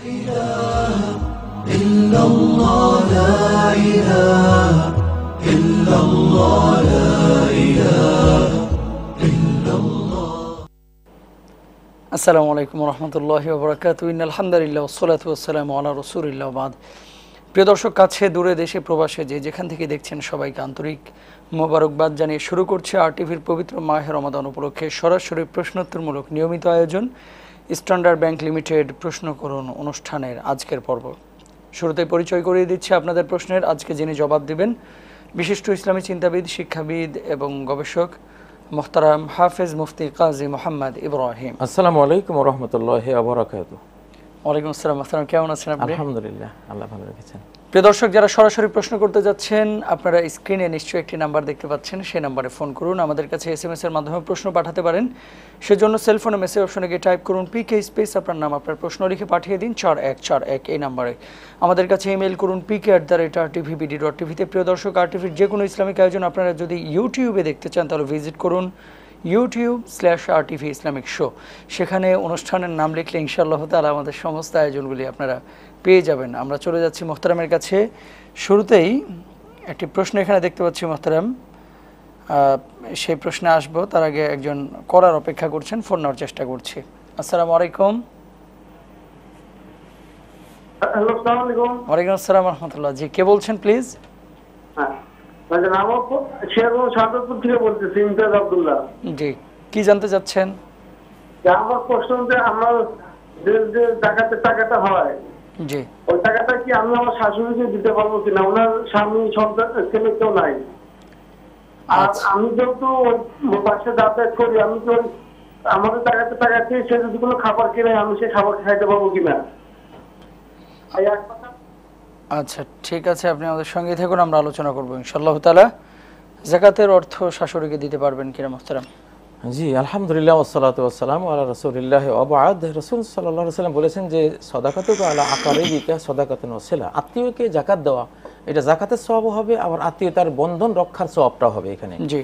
إلا الله لا إله إلا الله لا إله إلا الله. আসসালামু আলাইকুম ওয়া রাহমাতুল্লাহি ওয়া বারাকাতুহু। ইন্নাল হামদুলিল্লাহি ওয়াস সালাতু ওয়াস সালামু আলা রাসূলিল্লাহ ওয়া বাদ। প্রিয় দর্শক, কাছে দূরে দেশে প্রবাসে যে যেখান থেকে দেখছেন সবাইকে আন্তরিক মোবারকবাদ জানিয়ে শুরু করছে আরটিভির পবিত্র মাহে রমাদান উপলক্ষে সরাসরি প্রশ্নোত্তরমূলক নিয়মিত আয়োজন স্ট্যান্ডার্ড ব্যাংক লিমিটেড প্রশ্ন করুন অনুষ্ঠানের আজকের পর্ব। শুরুতেই পরিচয় করিয়ে দিচ্ছি আপনাদের প্রশ্নের। আজকে যিনি জবাব দিবেন বিশিষ্ট ইসলামী চিন্তাবিদ, শিক্ষাবিদ এবং গবেষক মোহতারাম হাফেজ মুফতি কাজী মোহাম্মদ ইব্রাহিম। আসসালামু আলাইকুম ওয়া রাহমাতুল্লাহি ওয়া বারাকাতুহু। ওয়ালাইকুম আসসালাম। মোহতারাম, কেমন আছেন আপনি? আলহামদুলিল্লাহ, আল্লাহ ভালো রেখেছেন। প্রিয় দর্শক, যারা সরাসরি প্রশ্ন করতে যাচ্ছেন, আপনারা স্ক্রিনে নিশ্চয়ই একটি নাম্বার দেখতে পাচ্ছেন, সেই নাম্বারে ফোন করুন। আমাদের কাছে এসএমএস এর মাধ্যমে প্রশ্ন পাঠাতে পারেন। সেজন্য সেলফোনে মেসেজ অপশনে গিয়ে টাইপ করুন পিকে স্পেস আপনার নাম, আপনার প্রশ্ন লিখে পাঠিয়ে দিন 4141 এই নাম্বারে। আমাদের কাছে ইমেল করুন pk@rtvbd.tv তে। প্রিয় দর্শক, আরটিভির যে কোনো ইসলামিক আয়োজন আপনারা যদি ইউটিউবে দেখতে চান তাহলে ভিজিট করুন youtube/RTV ইসলামিক শো। সেখানে অনুষ্ঠানের নাম লিখলে ইনশাআল্লাহ তাআলা আমাদের সমস্ত আয়োজনগুলি আপনারা পেয়ে যাবেন। আমরা চলে যাচ্ছি মোহতারামের কাছে। শুরুতেই একটি প্রশ্ন এখানে দেখতে পাচ্ছি মোহতারাম, সেই প্রশ্নে আসবো তার আগে একজন করার অপেক্ষা করছেন, ফোন নেওয়ার চেষ্টা করছি। আসসালামু আলাইকুম। হ্যালো, আসসালামু আলাইকুম। ওয়ালাইকুম আসসালাম ওয়া রাহমাতুল্লাহ। জি, কে বলছেন প্লিজ? হ্যাঁ, আমি শেরপুর সাদতপুর থেকে বলতেছি, ইমতাজ আব্দুল্লাহ। জি, কি জানতে চাচ্ছেন? আমার প্রশ্ন যে আমার যে জাকাতের টাকাটা হয়, জি, ওই টাকাটা কি আমি আমার শাশুড়িকে দিতে পারবো কিনা? ওনার স্বামী সন্তান ছেলে কেউ নাই। আর আমি যেহেতু ওই পাশে যাতায়াত করি, আমি তো আমাদের টাকাতে টাকা খেয়ে সে যদি কোনো খাবার কিনে আমি সেই খাবার খাইতে পারবো কিনা? আচ্ছা, ঠিক আছে, আপনি আমাদের সঙ্গে থাকুন, আমরা আলোচনা করবো ইনশাআল্লাহ তাআলা। যাকাতের অর্থ শাশুড়িকে দিতে পারবেন কিনা মোহতারাম? জি, আলহামদুলিল্লাহ ওয়াসসালাতু ওয়াসসালামু আলা রাসূলিল্লাহি ওয়া বা'দ। রাসূল সাল্লাল্লাহু আলাইহি ওয়াসাল্লাম বলেছেন যে সাদাকাতু আলা আকারিবিকা সাদাকাতুন ওয়াসিলা। আত্মীয়কে যাকাত দেওয়া এটা যাকাতের সওয়াবও হবে, আবার আত্মীয়তার বন্ধন রক্ষার সওয়াবটাও হবে এখানে। জি।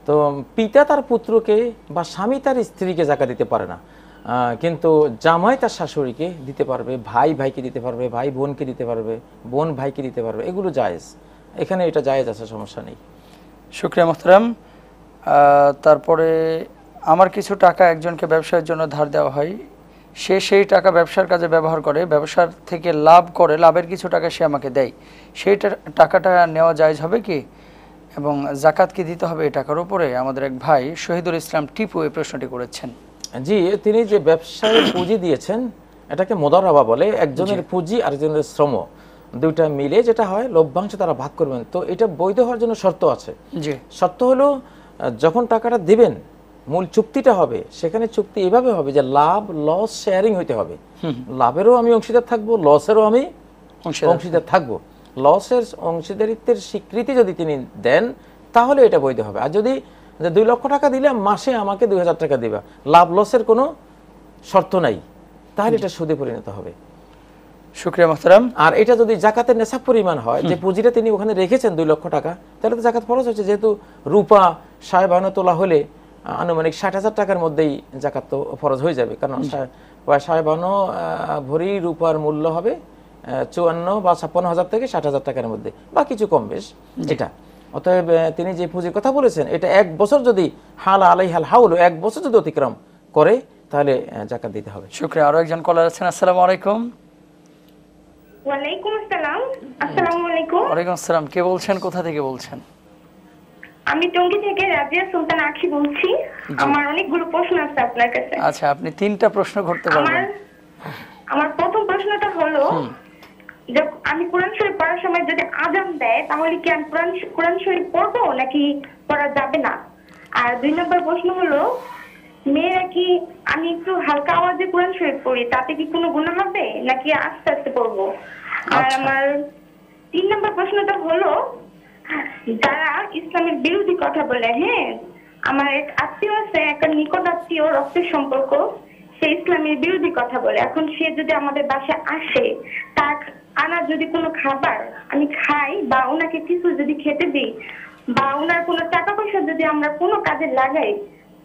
তো পিতা তার পুত্রকে বা স্বামী তার স্ত্রীকে যাকাত দিতে পারে না, কিন্তু জামাই তার শাশুড়িকে দিতে পারবে, ভাই ভাইকে দিতে পারবে, ভাই বোনকে দিতে পারবে, বোন ভাইকে দিতে পারবে। এগুলো জায়েজ, এখানে এটা জায়েজ আছে, সমস্যা নেই। শুকরিয়া মোহতারাম। তারপরে আমার কিছু টাকা একজনকে ব্যবসার জন্য ধার দেওয়া হয়, সে সেই টাকা ব্যবসার কাজে ব্যবহার করে, ব্যবসার থেকে লাভ করে, লাভের কিছু টাকা সে আমাকে দেয়, সেই টাকাটা নেওয়া জায়েজ হবে কি এবং যাকাত কি দিতে হবে এই টাকার উপরে? আমাদের এক ভাই শহীদুল ইসলাম টিপু এই প্রশ্নটি করেছেন। জি, তিনি যে ব্যবসায় পুঁজি দিয়েছেন এটাকে মুদারাবা বলে। একজনের পুঁজি আর একজনের শ্রম দুইটা মিলে যেটা হয় লভ্যাংশ তারা ভাগ করবেন। তো এটা বৈধ হওয়ার জন্য শর্ত আছে। জি। শর্ত হলো যখন টাকাটা দিবেন মূল চুক্তিটা হবে, সেখানে চুক্তি এভাবে হবে যে লাভ লস শেয়ারিং হইতে হবে। লাভেরও আমি অংশীদার থাকবো, লসেরও আমি অংশীদার থাকবো। লসের অংশীদারিত্বের স্বীকৃতি যদি তিনি দেন তাহলে এটা বৈধ হবে। আর যদি 2 লক্ষ টাকা দিলে মাসে আমাকে 2000 টাকা দিবা, লাভ লসের কোনো শর্ত নাই, তাহলে এটা সুদে পরিণত হবে। শুকরিয়া মোহতারাম। আর এটা যদি জাকাতের নেশাব পরিমাণ হয়, যে পুঁজিটা তিনি ওখানে রেখেছেন 2 লক্ষ টাকা, তাহলে তো জাকাত ফরজ হচ্ছে। যেহেতু রূপা 52 তোলা হলে আনুমানিক 60,000 টাকার মধ্যেই জাকাত তো ফরজ হয়ে যাবে, কারণ 52 ভরি রূপার মূল্য হবে 54 বা 56,000 থেকে 60,000 টাকার মধ্যে, বা কিছু কম বেশ এটা। অতএব তিনি যে পুঁজির কথা বলেছেন এটা 1 বছর যদি হাল আলাইহাল হাউল 1 বছর যদি অতিক্রম করে তাহলে জাকাত দিতে হবে। শুকরিয়া। আরো একজন কলার আছেন। আসসালামু আলাইকুম। ওয়ালাইকুম আসসালাম। আসসালামু আলাইকুম। ওয়ালাইকুম আসসালাম। কে বলছেন, কোথা থেকে বলছেন? আমি টঙ্গী থেকে রাজিয়া সুলতান আখি বলছি। আমার অনেকগুলো প্রশ্ন আছে আপনার কাছে। আচ্ছা, আপনি 3টা প্রশ্ন করতে পারবেন। আমার প্রথম প্রশ্নটা হলো যে আমি কোরআন শরীফ পড়ার সময় যদি আযান দেয় তাহলে কি আমি কোরআন শরীফ পড়বো নাকি পড়া যাবে না? আর 2 নম্বর প্রশ্ন হলো মেয়েরা কি আমি একটু হালকা আওয়াজে কোরআন শরীফ পড়ি তাতে কি কোনো গুনাহ হবে নাকি আস্তে আস্তে পড়বো? আর আমার 3 নম্বর প্রশ্নটা হলো যারা ইসলামের বিরোধী কথা বলে, হ্যাঁ, আমার এক আত্মীয় আছে, একটা নিকট আত্মীয়, রক্তের সম্পর্ক, সে ইসলামের বিরোধী কথা বলে। এখন সে যদি আমাদের বাসায় আসে, তার আনা যদি কোনো খাবার আমি খাই বা ওনাকে কিছু যদি খেতে দিই বা ওনার কোনো টাকা পয়সা যদি আমরা কোনো কাজে লাগাই,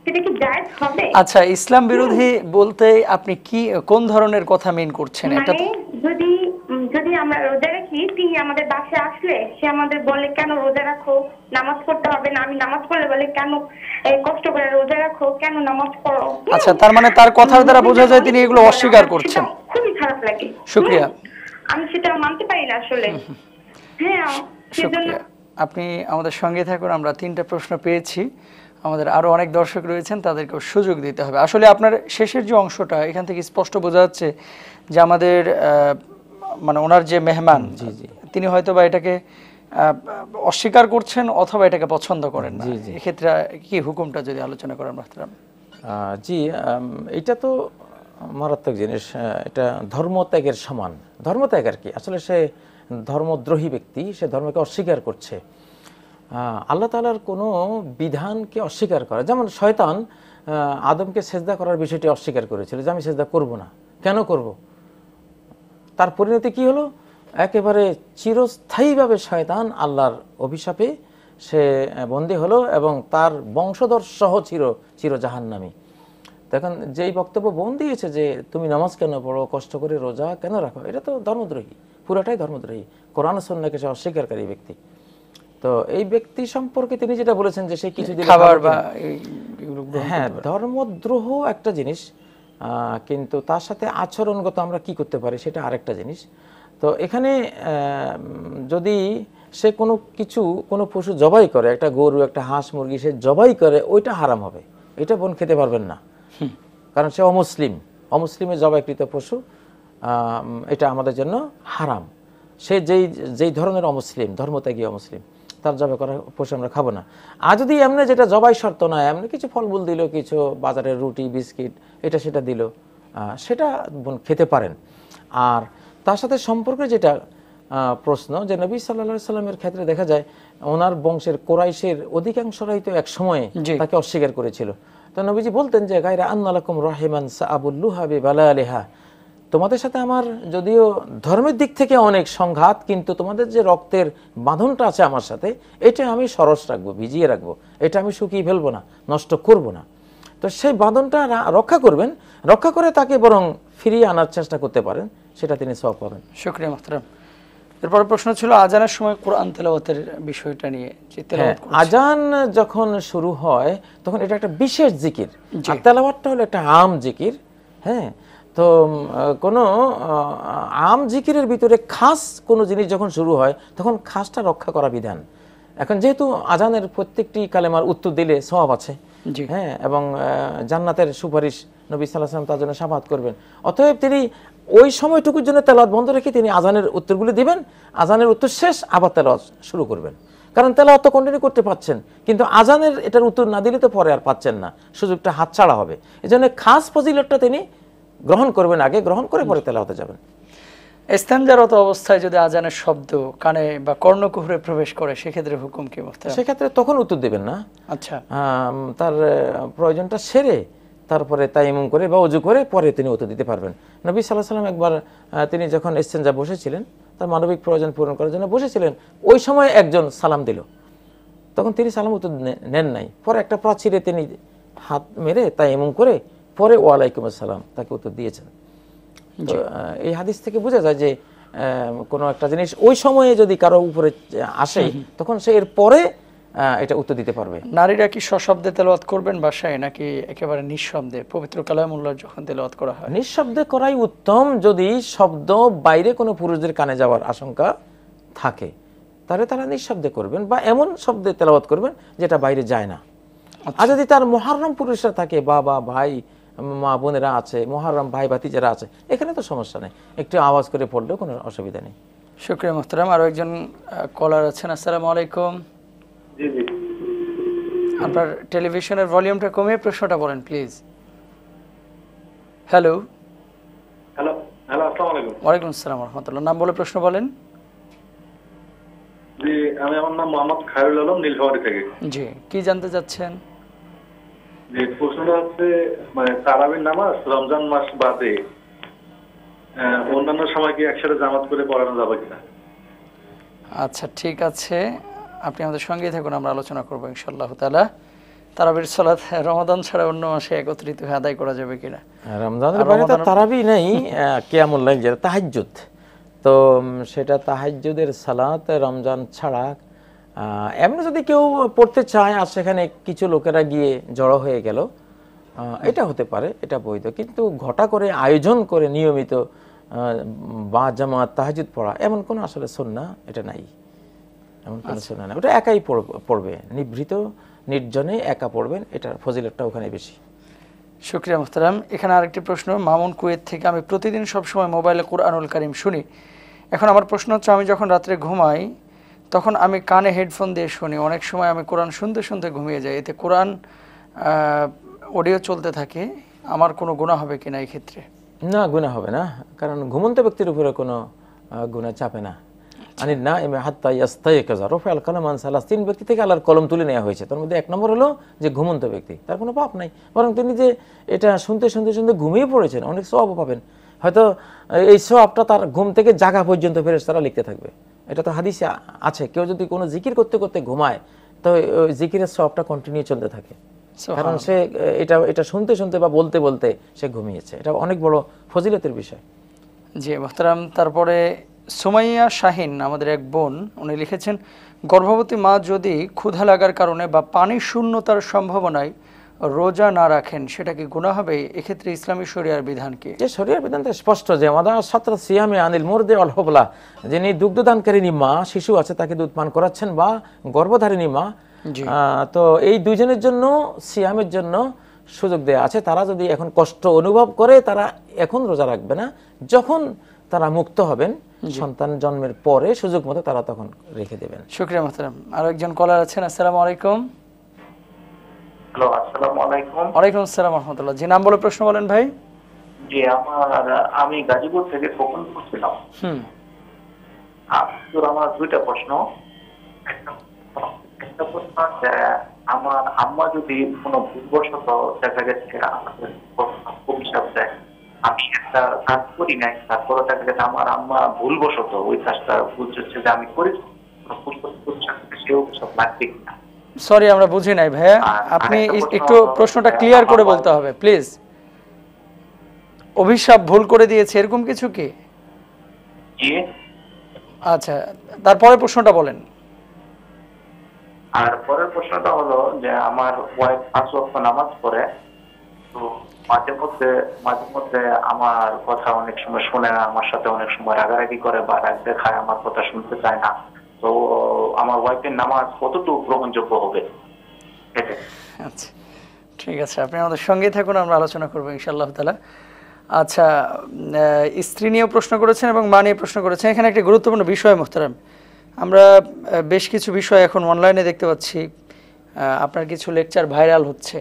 সেটা কি জায়েজ হবে? আচ্ছা, ইসলাম বিরোধী বলতে আপনি কি কোন ধরনের কথা মেন করছেন? একটা মানে যদি যদি আমরা রোজা রাখি, তিনি আমাদের বাসায় আসলে সে আমাদের বলে কেন রোজা রাখো, নামাজ পড়তে হবে না। আমি নামাজ পড়লে বলে কেন কষ্ট করে রোজা রাখো, কেন নামাজ পড়ো। আচ্ছা, তার মানে তার কথার দ্বারা বোঝা যায় তিনি এগুলো অস্বীকার করছেন। সেটা খুবই খারাপ লাগে। শুকরিয়া। আমি সেটা মানতে পারি না আসলে। হ্যাঁ, সেজন্য শুকরিয়া। আপনি আমাদের সঙ্গে থাকুন, আমরা 3টা প্রশ্ন পেয়েছি, আমাদের আরো অনেক দর্শক রয়েছেন, তাদেরকেও সুযোগ দিতে হবে। আসলে আপনার শেষের যে অংশটা, এখান থেকে স্পষ্ট বোঝা যাচ্ছে যে আমাদের মানে ওনার যে মেহমান, তিনি হয়তো বা এটাকে অস্বীকার করছেন অথবা এটাকে পছন্দ করেন না। এক্ষেত্রে কি হুকুমটা যদি আলোচনা করেন মাহতারাম? জি, এটা তো মারাত্মক জিনিস। এটা ধর্মত্যাগের সমান। ধর্মত্যাগ আর কি, আসলে সে ধর্মদ্রোহী ব্যক্তি, সে ধর্মকে অস্বীকার করছে। আল্লাহ তাআলার কোনো বিধানকে অস্বীকার করা, যেমন শয়তান আদমকে সেজদা করার বিষয়টি অস্বীকার করেছিল যে আমি সেজদা করব না। কেন করব? তার পরিণতি কি হলো? একেবারে চিরস্থায়ীভাবে শয়তান আল্লাহর অভিশাপে সে বন্দী হলো এবং তার বংশধর সহ চির জাহান্নামী। দেখেন, যেই বক্তব্য বোন দিয়েছে যে তুমি নামাজ কেন পড়ো, কষ্ট করে রোজা কেন রাখো, এটা তো ধর্মদ্রোহী, পুরাটাই ধর্মদ্রোহী, কোরআন সুন্নাহকে সে অস্বীকারী ব্যক্তি। তো এই ব্যক্তি সম্পর্কে তিনি যেটা বলেছেন যে সে কিছুদিন খাবার বা হ্যাঁ, ধর্মদ্রোহ একটা জিনিস, কিন্তু তার সাথে আচরণগত আমরা কি করতে পারি সেটা আরেকটা জিনিস। তো এখানে যদি সে কোনো পশু জবাই করে, একটা গরু, একটা হাঁস, মুরগি সে জবাই করে, ওইটা হারাম হবে, এটা বোন খেতে পারবেন না, কারণ সে অমুসলিমে জবাইকৃত পশু, এটা আমাদের জন্য হারাম। সে যেই ধরনের অমুসলিম, ধর্মত্যাগী অমুসলিম, তার জবাই করা পশু আমরা খাবো না। আর যদি এমনি যেটা জবাই শর্ত না, এমনি কিছু ফলমূল দিল, কিছু বাজারের রুটি বিস্কিট এটা সেটা দিল, সেটা বোন খেতে পারেন। আর তার সাথে সম্পর্কে যেটা প্রশ্ন, যে নবী সাল্লাল্লাহু আলাইহি সাল্লামের ক্ষেত্রে দেখা যায় ওনার বংশের কোরাইশের অধিকাংশরাই তো এক সময়ে তাকে অস্বীকার করেছিল। তো নবীজি বলতেন যে গায়রা আন্নালাকুম রাহিমান সাআবুল্লুহা বিবালালিহা, তোমাদের সাথে আমার যদিও ধর্মের দিক থেকে অনেক সংঘাত, কিন্তু তোমাদের যে রক্তের বাঁধনটা আছে আমার সাথে, এটা আমি সরস রাখবো, ভিজিয়ে রাখবো, এটা আমি শুকিয়ে ফেলবো না, নষ্ট করব না। তো সেই বাঁধনটা রক্ষা করবেন, রক্ষা করে তাকে বরং ফিরিয়ে আনার চেষ্টা করতে পারেন, সেটা তিনি সওয়াব পাবেন। শুকরিয়া মুহতারাম। এরপর প্রশ্ন ছিল আজানের সময় কোরআন তেলাওয়াতের বিষয়টা নিয়ে। আজান যখন শুরু হয় তখন এটা একটা বিশেষ জিকির, আর তেলাওয়াতটা হলো একটা আম জিকির। হ্যাঁ, তো কোনো আম জিকিরের ভিতরে খাস কোনো জিনিস যখন শুরু হয় তখন খাসটা রক্ষা করা বিধান। এখন যেহেতু আজানের প্রত্যেকটি কালেমার উত্তর দিলে সওয়াব আছে, হ্যাঁ, এবং জান্নাতের সুপারিশ নবী সাল্লাল্লাহু আলাইহি ওয়াসাল্লাম তার জন্য শাফাত করবেন, অতএব তিনি ওই সময়টুকুর জন্য তেলাওয়াত বন্ধ রেখে তিনি আজানের উত্তরগুলি দিবেন, আজানের উত্তর শেষ আবার তেলাওয়াত শুরু করবেন। কারণ তেলাওয়াত তো কন্টিনিউ করতে পাচ্ছেন, কিন্তু আজানের এটার উত্তর না দিলে তো পরে আর পাচ্ছেন না, সুযোগটা হাতছাড়া হবে। এজন্য খাস ফজিলতটা তিনি গ্রহণ করবেন, আগে গ্রহণ করে পরে তেলাওয়াতে যাবেন। ইস্তেনজারত অবস্থায় যদি আজানের শব্দ কানে বা কর্ণকুহরে প্রবেশ করে সেক্ষেত্রে হুকুম কি মুহতারাম? সেক্ষেত্রে তখন উত্তর দেবেন না। আচ্ছা, তার প্রয়োজনটা সেরে তারপরে তায়াম্মুম করে বা ওযু করে পরে তিনি উত্তর দিতে পারবেন। নবী সাল্লাল্লাহু আলাইহি ওয়াসাল্লাম একবার তিনি যখন ইস্তেনজা বসেছিলেন, তার মানবিক প্রয়োজন পূরণ করার জন্য বসেছিলেন, ওই সময় একজন সালাম দিল, তখন তিনি সালাম উত্তর নেন নাই, পরে একটা প্রাচীরে তিনি হাত মেরে তায়াম্মুম করে পরে ওয়ালাইকুম আসসালাম তাকে উত্তর দিয়েছেন। তো এই হাদিস থেকে বোঝা যায় যে কোনো একটা জিনিস ওই সময়ে যদি কারো উপরে আসে তখন সে এর পরে এটা উত্তর দিতে পারবে। নারীরা কি সশব্দে তেলাওয়াত করবেন বাসায়, নাকি একেবারে নিঃশব্দে পবিত্র কালামুল্লাহ যখন তেলাওয়াত করা হয়? নিঃশব্দে করাই উত্তম। যদি শব্দ বাইরে কোনো পুরুষদের কানে যাওয়ার আশঙ্কা থাকে তাহলে তারা নিঃশব্দে করবেন বা এমন শব্দে তেলাওয়াত করবেন যেটা বাইরে যায় না। আর যদি তার মুহাররম পুরুষরা থাকে, বাবা ভাই মা বোনেরা আছে, মুহাররম ভাই ভাতিজারা আছে, এখানে তো সমস্যা নেই, একটু আওয়াজ করে পড়লেও কোনো অসুবিধা নেই। শুকরিয়া মুহতারাম। আরো একজন কলার আছেন। আসসালামু আলাইকুম। জি জি, আপনার টেলিভিশনের ভলিউমটা কমিয়ে প্রশ্নটা বলেন প্লিজ। হ্যালো। হ্যালো হ্যালো, আসসালামু আলাইকুম। ওয়ালাইকুম আসসালাম ওয়া রাহমাতুল্লাহ। নাম বলে প্রশ্ন বলেন। জি, আমার নাম মোহাম্মদ খায়রুল আলম, নীলফামারী থেকে। জি, কি জানতে চাচ্ছেন? যে প্রশ্নটা হচ্ছে, মানে তারাবির নামাজ রমজান মাস বাদে অন্যান্য সময় কি একসাথে জামাত করে পড়ানো যাবে কিনা? আচ্ছা, ঠিক আছে, আপনি আমাদের সঙ্গেই থাকুন, আমরা আলোচনা করবো ইনশাআল্লাহ তাআলা। তারাবির সালাত রমাদান ছাড়া অন্য মাসে একত্রিত হয়ে আদায় করা যাবে কিনা? রমজানের বাইরে তো তারাবি নেই, কিয়ামুল লাইল যেটা তাহাজ্জুদ, তো সেটা তাহাজ্জুদের সালাত রমজান ছাড়া এমনি যদি কেউ পড়তে চায় আর সেখানে কিছু লোকেরা গিয়ে জড়ো হয়ে গেল, এটা হতে পারে, এটা বৈধ। কিন্তু ঘটা করে আয়োজন করে নিয়মিত বা জামাত তাহাজ্জুদ পড়া এমন কোনো আসলে সুন্নাহ এটা নাই, এমন কোনো সুন্নাহ নাই। ওটা একাই পড়বে, নিভৃত নির্জনে একা পড়বেন, এটার ফজিলতটা ওখানে বেশি। শুকরিয়া মুহতারাম। এখানে আরেকটি প্রশ্ন মামুন কুয়েত থেকে, আমি প্রতিদিন সবসময় মোবাইলে কুরআনুল কারীম শুনি। এখন আমার প্রশ্ন হচ্ছে, আমি যখন রাত্রে ঘুমাই তখন আমি কানে হেডফোন দিয়ে শুনি, অনেক সময় আমি কোরআন শুনতে শুনতে ঘুমিয়ে যাই, এতে কোরআন অডিও চলতে থাকে, আমার কোনো গুনাহ হবে কিনা এই ক্ষেত্রে? না, গুনাহ হবে না, কারণ ঘুমন্ত ব্যক্তির উপরে কোনো গুনাহ চাপে না। আনিন নাইমি হাত্তা ইয়াস্তাইকিযা রাফা'আল কালাম আন সালাস, তিন ব্যক্তি থেকে আল্লাহর কলম তুলে নেওয়া হয়েছে। তার মধ্যে এক নম্বর হলো যে ঘুমন্ত ব্যক্তি, তার কোনো পাপ নাই, বরং তিনি যে এটা শুনতে শুনতে শুনতে ঘুমিয়ে পড়েছেন, অনেক সওয়াবও পাবেন। হয়তো এই সওয়াবটা তার ঘুম থেকে জাগা পর্যন্ত ফেরেশতারা লিখতে থাকবে। এটা তো হাদিসে আছে, কেউ যদি কোনো জিকির করতে করতে ঘুমায় তো ওই জিকিরের সওয়াবটা কন্টিনিউ চলতে থাকে, কারণ সে এটা শুনতে শুনতে বা বলতে বলতে সে ঘুমিয়েছে। এটা অনেক বড় ফজিলতের বিষয়। জি মুহতারাম। তারপরে সুমাইয়া শাহিন, আমাদের এক বোন, উনি লিখেছেন, গর্ভবতী মা যদি ক্ষুধা লাগার কারণে বা পানি শূন্যতার সম্ভাবনায় রোজা না রাখেন, সেটা কি গুনাহ হবে? এক্ষেত্রে ইসলামী শরিয়ার বিধান কি? যে শরিয়ার বিধানটা স্পষ্ট, যে আমাদের সাতরা সিয়ামে আনিল মুরদি ওয়াল হুবলা, যিনি দুগ্ধদানকারিনী মা, শিশু আছে তাকে দুধ পান করাচ্ছেন, বা গর্ভধারিণী মা, তো এই দুইজনের জন্য সিয়ামের জন্য সুযোগ দেয়া আছে। তারা যদি এখন কষ্ট অনুভব করে তারা এখন রোজা রাখবে না, যখন তারা মুক্ত হবেন সন্তান জন্মের পরে সুযোগ মতো তারা তখন রেখে দেবেন। শুকরিয়া মুহতারাম। আরো একজন কলার আছেন, আসসালামু আলাইকুম। হ্যালো, আসসালামু আলাইকুম। ওয়ালাইকুম আসসালাম ওয়া রাহমাতুল্লাহ। জি, নাম বলে প্রশ্ন বলেন ভাই। জি, আমি গাজীপুর থেকে ফোন করছিলাম। আমার দুইটা প্রশ্ন। একটা প্রশ্ন হচ্ছে, আমার আম্মা যদি কোনো ভুলবশত দেখা গেছে আমাদের অভিশাপ দেয়, আমি একটা কাজ করি নাই, তারপরে দেখা গেছে আমার আম্মা ভুলবশত ওই কাজটা বুঝছে যে আমি করেছি, সে অভিশাপ লাগবে কিনা? সরি, আমরা বুঝি নাই ভাইয়া, আপনি একটু প্রশ্নটা ক্লিয়ার করে বলতে হবে প্লিজ। অভিশাপ ভুল করে দিয়েছে এরকম কিছু কি? জি। আচ্ছা, তারপরে প্রশ্নটা বলেন। আর পরের প্রশ্নটা হলো যে, আমার ওয়াইফ 5 ওয়াক্ত নামাজ পড়ে, তো মাঝে মধ্যে আমার কথা অনেক সময় শুনে না, আমার সাথে অনেক সময় রাগারাগি করে বা রাগ দেখায়, আমার কথা শুনতে চায় না। তো আমার ওয়াইফের নামাজ কতটুকু গ্রহণযোগ্য হবে? আচ্ছা, ঠিক আছে, আপনি আমাদের সঙ্গেই থাকুন, আমরা আলোচনা করবো ইনশাআল্লাহ তাআলা। আচ্ছা, স্ত্রী নিয়েও প্রশ্ন করেছেন এবং মা নিয়ে প্রশ্ন করেছেন। এখানে একটা গুরুত্বপূর্ণ বিষয় মুহতারাম, আমরা বেশ কিছু বিষয় এখন অনলাইনে দেখতে পাচ্ছি, আপনার কিছু লেকচার ভাইরাল হচ্ছে।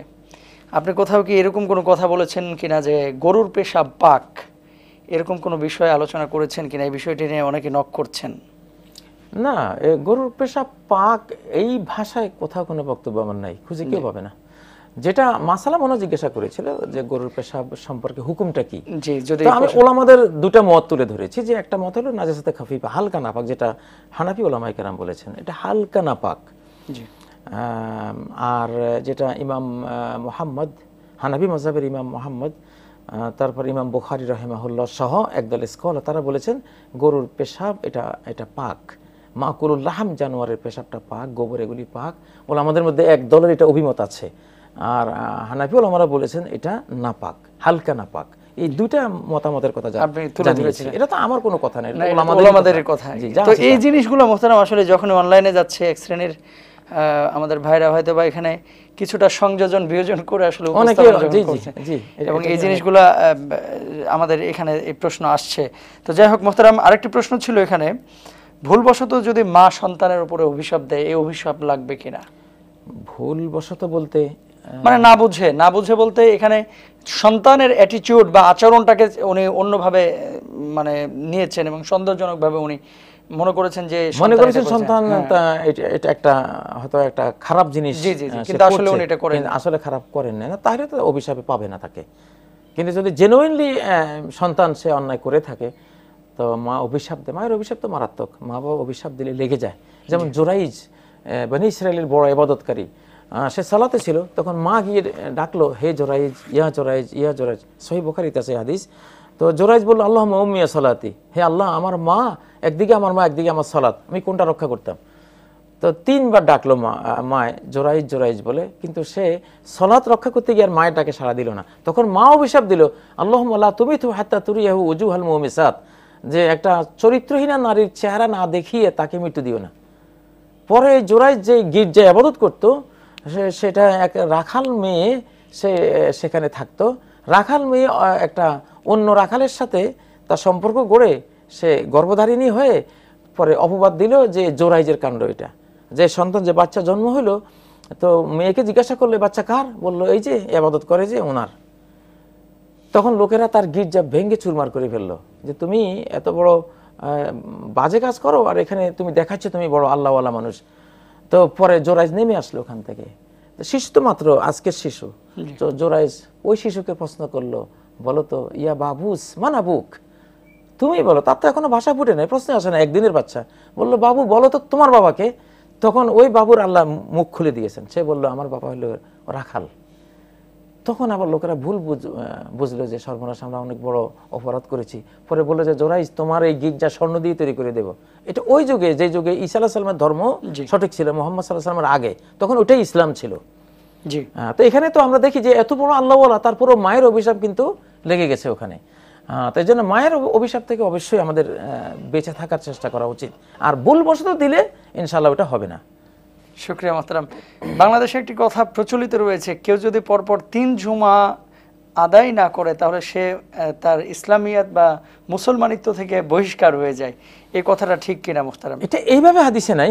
আপনি কোথাও কি এরকম কোনো কথা বলেছেন কিনা যে গরুর পেশাব পাক, এরকম কোনো বিষয়ে আলোচনা করেছেন কিনা? এই বিষয়টি নিয়ে অনেকে নক করছেন। না, গরুর পেশাব পাক এই ভাষায় কোথাও কোনো বক্তব্য আমার নাই, খুঁজে কেউ পাবে না। যেটা মাসালা মনে জিজ্ঞাসা করেছিল যে গরুর পেশাব সম্পর্কে হুকুমটা কি, জি, যদি আমি ওলামাদের দুটা মত তুলে ধরেছি, যে একটা মত হলো নাজাসাতে খাফিফা, হালকা নাপাক, যেটা হানাফি ওলামায়ে কেরাম বলেছেন এটা হালকা নাপাক। জি। আর যেটা ইমাম মুহাম্মদ, হানাফি মাযহাবের ইমাম মুহাম্মদ, তারপর ইমাম বুখারী রাহিমাহুল্লাহ সহ একদল স্কলার, তারা বলেছেন গরুর পেশাব এটা পাক। মাকুলুল লাহাম, জানোয়ারের পেশাবটা পাক, গোবর এগুলি পাক। ওলামাদের মধ্যে এক দলের এটা অভিমত আছে, আর হানাফি ওলামারা বলেছেন এটা নাপাক, হালকা নাপাক। এই দুইটা মতামতের কথা আপনি তুলে ধরেছেন, এটা তো আমার কোনো কথা নাই, ওলামাদের কথা। তো এই জিনিসগুলো মুহতারাম আসলে যখন অনলাইনে যাচ্ছে, এক শ্রেণীর আমাদের ভাইরা হয়তো বা এখানে কিছুটা সংযোজন বিয়োজন করে আসলে এবং এই জিনিসগুলো আমাদের এখানে এই প্রশ্ন আসছে। তো যাই হোক মুহতারাম, আরেকটি প্রশ্ন ছিল এখানে, ভুলবশত যদি মা সন্তানের উপরে অভিশাপ দেয়, এই অভিশাপ লাগবে কিনা? ভুলবশত বলতে মানে না বুঝে বলতে এখানে সন্তানের অ্যাটিটিউড বা আচরণটাকে উনি অন্যভাবে মানে নিয়েছেন এবং সন্দেহজনকভাবে উনি মনে করেছেন যে সন্তান এটা একটা হয়তো একটা খারাপ জিনিস, কিন্তু আসলে উনি এটা করেন, আসলে খারাপ করেন না, তাহলে তো অভিশাপে পাবে না তাকে। কিন্তু যদি জেনুইনলি সন্তান সে অন্যায় করে থাকে, তো মা অভিশাপ দেয়, মায়ের অভিশাপ তো মারাত্মক, মা বাবা অভিশাপ দিলে লেগে যায়। যেমন জুরাইজ বনি ইসরাইলের বড় ইবাদতকারী, সে সালাতে ছিল, তখন মা গিয়ে ডাকলো, হে জোরাইজ, ইয়া জোরাইজ, ইয়া জোরাইজ। সহিহ বুখারীতে আছে হাদিস। তো জোরাইজ বলল, আল্লাহুম্মা উম্মিয়া সালাতি, হে আল্লাহ, আমার মা একদিকে, আমার মা একদিকে, আমার সালাত, আমি কোনটা রক্ষা করতাম? তো 3 বার ডাকলো মায় জোরাইজ জোরাইজ বলে, কিন্তু সে সালাত রক্ষা করতে গিয়ে আর মায়ের ডাকে সাড়া দিল না। তখন মা অভিশাপ দিল, আল্লাহুম্মা লা তুমিতু হাত্তা তুরিয়াহু উজুহাল মুমিসাত, যে একটা চরিত্রহীনা নারীর চেহারা না দেখিয়ে তাকে মৃত্যু দিও না। পরে জোরাইজ যে গির্জায় ইবাদত করতো, সেটা এক রাখাল মেয়ে, সে সেখানে থাকতো। রাখাল মেয়ে একটা অন্য রাখালের সাথে তার সম্পর্ক গড়ে সে গর্ভধারিণী হয়ে পরে অপবাদ দিল যে জোরাইজের কাণ্ড এটা, যে সন্তান, যে বাচ্চা জন্ম হলো। তো মেয়েকে জিজ্ঞাসা করলে বাচ্চা কার, বললো এই যে ইবাদত করে যে ওনার। তখন লোকেরা তার গির্জা ভেঙে চুরমার করে ফেললো, যে তুমি এত বড় বাজে কাজ করো আর এখানে তুমি দেখাচ্ছ তুমি বড় আল্লাহওয়ালা মানুষ। তো পরে জোরাইজ নেমে আসলো ওখান থেকে। শিশু তো মাত্র আজকের শিশু। তো জোরাইজ ওই শিশুকে প্রশ্ন করলো, বলো তো ইয়া বাবুস মানাবুক, তুমি বলো, তার তো এখনো ভাষা ফুটে নাই, প্রশ্ন আসে না, একদিনের বাচ্চা। বললো, বাবু বলো তো তোমার বাবাকে। তখন ওই বাবুর আল্লাহ মুখ খুলে দিয়েছেন, সে বললো আমার বাবা হলো রাখাল। তখন আবার লোকেরা ভুল বুঝলো যে সর্বনাশ, আমরা অনেক বড় অপরাধ করেছি। পরে বললো যে জোরাইজ, তোমার এই গির্জা স্বর্ণ দিয়ে তৈরি করে দেবো। এটা ওই যুগে, যে যুগে ঈসা আলাইহিস সালামের ধর্ম সঠিক ছিল, মুহাম্মদ সাল্লাল্লাহু আলাইহি ওয়াসাল্লামের আগে, তখন ওটাই ইসলাম ছিল। জি। তো এখানে তো আমরা দেখি যে এত বড় আল্লাহওয়ালা, তারপরও মায়ের অভিশাপ কিন্তু লেগে গেছে ওখানে। তো এই জন্য মায়ের অভিশাপ থেকে অবশ্যই আমাদের বেঁচে থাকার চেষ্টা করা উচিত। আর ভুলবশত দিলে ইনশাআল্লাহ ওটা হবে না। শুকরিয়া মোহতারাম। বাংলাদেশে একটি কথা প্রচলিত রয়েছে, কেউ যদি পরপর 3 জুমা আদায় না করে তাহলে সে তার ইসলামিয়াত বা মুসলমানিত্ব থেকে বহিষ্কার হয়ে যায়। এই কথাটা ঠিক কিনা মোহতারাম? এটা এইভাবে হাদিসে নাই,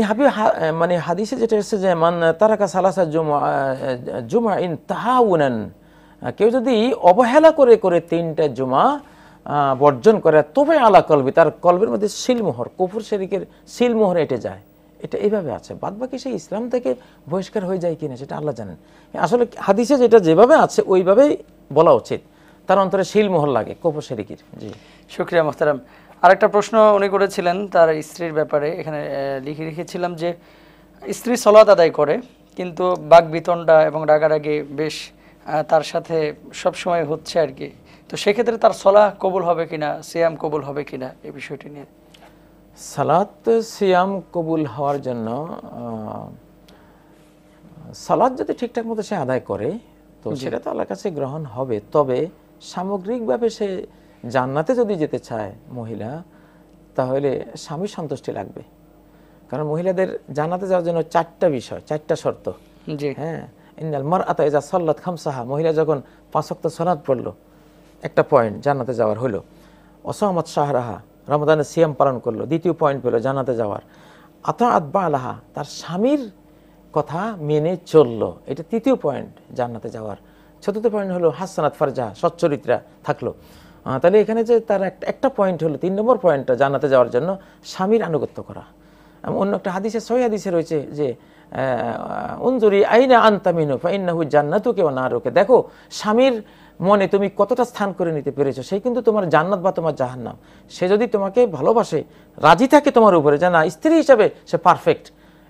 মানে হাদিসে যেটা এসেছে যে মান তারাকা সালাসা জুমা ইন তাহাউনান, কেউ যদি অবহেলা করে করে 3টা জুমা বর্জন করে, তবে আলা কলবি, তার কলবের মধ্যে সিলমোহর, কুফর শিরকের সিলমোহর এঁটে যায়। এটা এইভাবে আছে। বাদ বাকি সেই ইসলাম থেকে বহিষ্কার হয়ে যায় কিনা সেটা আল্লাহ জানেন। আসলে হাদিসে যেটা যেভাবে আছে ওইভাবেই বলা উচিত, তার অন্তরে সিলমোহর লাগে কুফর শিরকের। জি, শুকরিয়া মোহতারাম। আরেকটা প্রশ্ন উনি করেছিলেন তার স্ত্রীর ব্যাপারে, এখানে লিখেছিলাম যে স্ত্রী সালাত আদায় করে কিন্তু বাকবিতণ্ডা এবং রাগারাগি বেশ তার সাথে সবসময় হচ্ছে আর কি। তো সেক্ষেত্রে তার সালাহ কবুল হবে কিনা, সিয়াম কবুল হবে কিনা, এই বিষয়টি নিয়ে। সালাত সিয়াম কবুল হওয়ার জন্য সালাত যদি ঠিকঠাক মতো সে আদায় করে তো সেটা তো আল্লাহর কাছে গ্রহণ হবে। তবে সামগ্রিকভাবে সে জান্নাতে যদি যেতে চায় মহিলা, তাহলে স্বামীর সন্তুষ্টি লাগবে। কারণ মহিলাদের জান্নাতে যাওয়ার জন্য 4টা বিষয়, 4টা শর্ত। জি, হ্যাঁ, ইন্নাল মারআতা ইযা সাল্লাত খামসাহা, মহিলা যখন 5 ওয়াক্ত সালাত পড়লো, একটা পয়েন্ট জান্নাতে যাওয়ার হলো। ওয়াসামাত শাহরাহা, রমজানের সিয়াম পালন করলো, দ্বিতীয় পয়েন্ট পেলো জান্নাতে যাওয়ার। আতাআত বালাহা, তার স্বামীর কথা মেনে চললো, এটা 3য় পয়েন্ট জান্নাতে যাওয়ার। 4র্থ পয়েন্ট হলো হাসানাত ফারজা, সচ্চরিত্রা থাকলো। তাহলে এখানে যে তার একটা পয়েন্ট হলো, 3 নম্বর পয়েন্টটা জান্নাতে যাওয়ার জন্য স্বামীর আনুগত্য করা। অন্য একটা হাদিসে, সহিহ হাদিসে রয়েছে যে উনজুরি আইনা আনতা মিনহু ফাইন্নাহু জান্নাতুকা ওয়া নারুকা, দেখো স্বামীর মনে তুমি কতটা স্থান করে নিতে পেরেছো, সেই কিন্তু তোমার জান্নাত বা তোমার জাহান্নাম। সে যদি তোমাকে ভালোবাসে, রাজি থাকে তোমার উপরে, যে না স্ত্রী হিসাবে সে পারফেক্ট,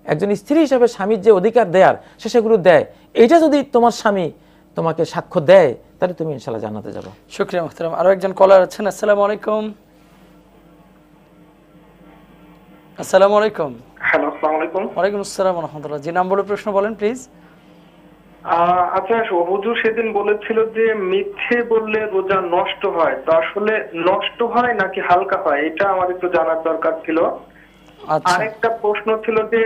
একজন স্ত্রী হিসাবে স্বামীর যে অধিকার দেয়ার সে সেগুলো দেয়, এইটা যদি তোমার স্বামী তোমাকে সাক্ষ্য দেয়, তাহলে তুমি ইনশাআল্লাহ জান্নাতে যাবে। শুকরিয়া মুহতারাম। আরো একজন কলার আছেন। আসসালামু আলাইকুম। আসসালামু আলাইকুম। হ্যালো, আসসালামু আলাইকুম। ওয়ালাইকুম আসসালাম ওয়া রাহমাতুল্লাহ। জি, নাম বলে প্রশ্ন বলেন প্লিজ। আচ্ছা, হুজুর সেদিন বলেছিল যে মিথ্যে বললে রোজা নষ্ট হয়, তো আসলে নষ্ট হয় নাকি হালকা হয়, এটা আমার একটু জানার দরকার ছিল। আচ্ছা, আরেকটা প্রশ্ন ছিল যে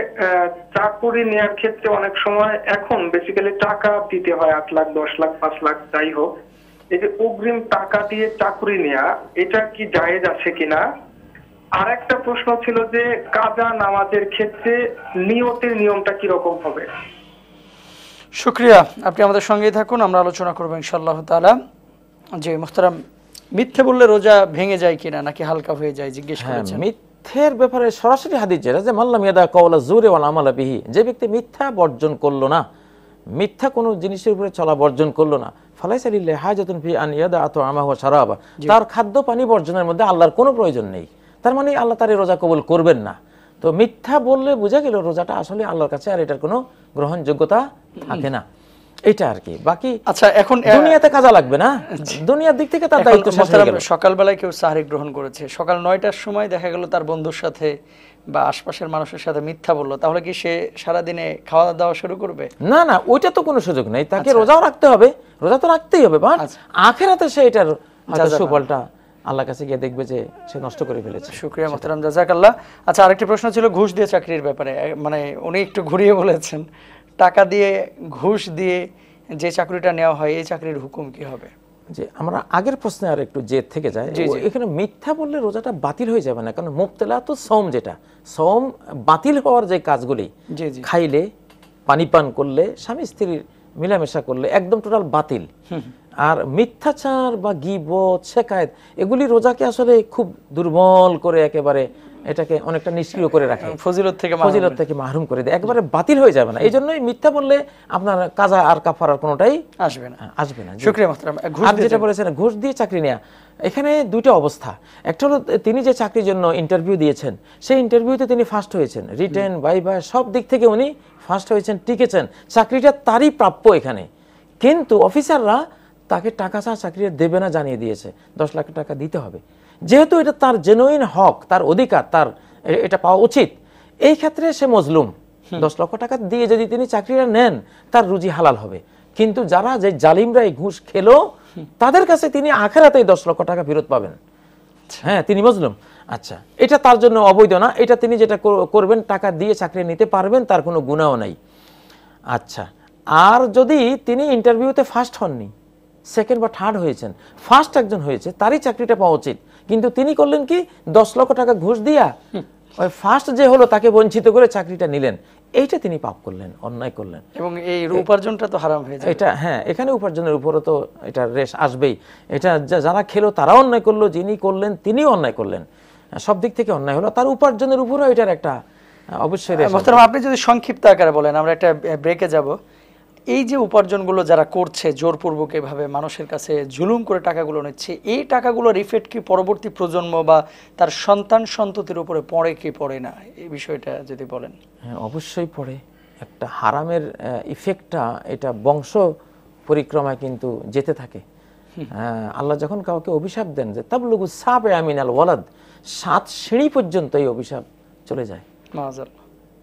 চাকুরি নেওয়ার ক্ষেত্রে অনেক সময় এখন বেসিক্যালি টাকা দিতে হয়, 8 লাখ 10 লাখ 5 লাখ যাই হোক, এই যে অগ্রিম টাকা দিয়ে চাকুরি নেওয়া, এটা কি জায়েজ আছে কিনা? আর একটা প্রশ্ন ছিল যে কাজা নামাজের ক্ষেত্রে নিয়তের নিয়মটা কি রকম হবে? শুকরিয়া, আপনি আমাদের সঙ্গেই থাকুন, আমরা আলোচনা করবো ইনশাআল্লাহ তাআলা। জি মুহতারাম, মিথ্যে বললে রোজা ভেঙে যায় কিনা নাকি হালকা হয়ে যায় জিজ্ঞেস করেছেন। মিথ্যের ব্যাপারে সরাসরি হাদিস যেটা, যে মাল্লাম ইয়াদা কাওলা জুরি ওয়াল আমালা বিহি, যে ব্যক্তি মিথ্যা বর্জন করলো না, মিথ্যা কোনো জিনিসের উপরে চলা বর্জন করলো না, ফালাইসা লিল্লাহি হাজাতুন ফি আন ইয়াদা আতআমাহু ওয়া শারাবা, তার খাদ্য পানি বর্জনের মধ্যে আল্লাহর কোনো প্রয়োজন নেই। তার মানে আল্লাহ তার রোজা কবুল করবেন না। তো তো মিথ্যা বললে বোঝা গেল রোজাটা আসলে আল্লাহর কাছে আর এটার কোনো গ্রহণযোগ্যতা থাকে না, এটা আর কি। বাকি আচ্ছা, এখন দুনিয়াতে কাজা লাগবে না, দুনিয়ার দিক থেকে তার দায়িত্ব শেষ হয়ে গেল। সকালবেলায় কেউ সাহরি গ্রহণ করেছে, সকাল 9টার সময় দেখা গেল তার বন্ধুর সাথে বা আশপাশের মানুষের সাথে মিথ্যা বললো, তাহলে কি সে সারাদিনে খাওয়া দাওয়া শুরু করবে? না না, ওইটা তো কোনো সুযোগ নেই, তাকে রোজাও রাখতে হবে, রোজা তো রাখতেই হবে, বাট আখিরাতে সে এটার সুফলটা আল্লাহর কাছে গিয়ে দেখবে যে সে নষ্ট করে ফেলেছে। শুকরিয়া মোহতারাম, জাযাকাল্লাহ। আচ্ছা, আরেকটি প্রশ্ন ছিল ঘুষ দিয়ে চাকরির ব্যাপারে, মানে উনি একটু ঘুরিয়ে বলেছেন, টাকা দিয়ে ঘুষ দিয়ে যে চাকরিটা নেওয়া হয় এই চাকরির হুকুম কি হবে? যে আমরা আগের প্রশ্নে আর একটু জেদ থেকে যায়, এখানে মিথ্যা বললে রোজাটা বাতিল হয়ে যাবে না, কারণ মুবতলা তো সওম, যেটা সওম বাতিল হওয়ার যে কাজগুলি, খাইলে, পানি পান করলে, স্বামী স্ত্রীর মিলামেশা করলে একদম টোটাল বাতিল। আর মিথ্যাচার বা গীবত, শেকায়েত এগুলি রোজাকে আসলে খুব দুর্বল করে একেবারে এটাকে অনেকটা নিষ্ক্রিয় করে রাখে, ফজিলত থেকে মাহরুম করে দেয়, একেবারে বাতিল হয়ে যাবে না। এই জন্যই মিথ্যা বললে আপনার কাজা আর কাফারার কোনোটাই আসবে না। শুকরিয়া মোহতারাম। আর যেটা বলেছেন ঘুষ দিয়ে চাকরি নেওয়া, এখানে দুইটা অবস্থা। একটা হলো তিনি যে চাকরির জন্য ইন্টারভিউ দিয়েছেন, সেই ইন্টারভিউতে তিনি ফার্স্ট হয়েছেন, রিটেন ভাইভা সব দিক থেকে উনি ফার্স্ট হয়েছেন, টিকেছেন, চাকরিটা তারই প্রাপ্য এখানে। কিন্তু অফিসাররা তাকে টাকা ছাড়া চাকরি দেবে না জানিয়ে দিয়েছে, 10 লাখ টাকা দিতে হবে, যেহেতু এটা তার জেনুইন হক, তার অধিকার, তার এটা পাওয়া উচিত। এই ক্ষেত্রে সে মজলুম, 10 লক্ষ টাকা দিয়ে যদি তিনি চাকরিটা নেন তার রুজি হালাল হবে। কিন্তু যারা যে জালিমরা এই ঘুষ খেলো তাদের কাছে তিনি আখিরাতেই 10 লক্ষ টাকা ফেরত পাবেন। হ্যাঁ, তিনি মজলুম। আচ্ছা, এটা তার জন্য অবৈধ না, এটা তিনি যেটা করবেন টাকা দিয়ে চাকরি নিতে পারবেন, তার কোনো গুনাহ নাই। আচ্ছা, আর যদি তিনি ইন্টারভিউতে ফার্স্ট হননি, সেকেন্ড বা থার্ড হয়েছেন, ফার্স্ট একজন হয়েছে, তারই চাকরিটা পাওয়া উচিত, কিন্তু তিনি করলেন কি 10 লক্ষ টাকা ঘুষ দিয়া ওই ফার্স্ট যে হলো তাকে বঞ্চিত করে চাকরিটা নিলেন, এইটা তিনি পাপ করলেন, অন্যায় করলেন, এবং এই উপার্জনটা তো হারাম হয়ে যায়। এটা হ্যাঁ, এখানে উপার্জনের উপরও তো এটা রেশ আসবেই। এটা যারা খেলো তারা অন্যায় করলো, যিনি করলেন তিনিও অন্যায় করলেন, সব দিক থেকে অন্যায় হলো, তার উপার্জনের উপরও এটার একটা অবশ্যই রেশ। আপনি যদি সংক্ষিপ্ত আকারে বলেন, আমরা একটা ব্রেকে যাব। এই যে উপার্জনগুলো যারা করছে জোরপূর্বক এভাবে মানুষের কাছে জুলুম করে টাকাগুলো নিচ্ছে, এই টাকাগুলোর ইফেক্ট কি পরবর্তী প্রজন্ম বা তার সন্তান সন্ততির উপরে পড়ে কি পড়ে না, এই বিষয়টা যদি বলেন। হ্যাঁ, অবশ্যই পড়ে। একটা হারামের ইফেক্টটা এটা বংশ পরিক্রমায় কিন্তু যেতে থাকে। আল্লাহ যখন কাউকে অভিশাপ দেন যে তাবলুগু সাবে আমিনাল ওয়ালাদ, 7 সিঁড়ি পর্যন্ত এই অভিশাপ চলে যায়,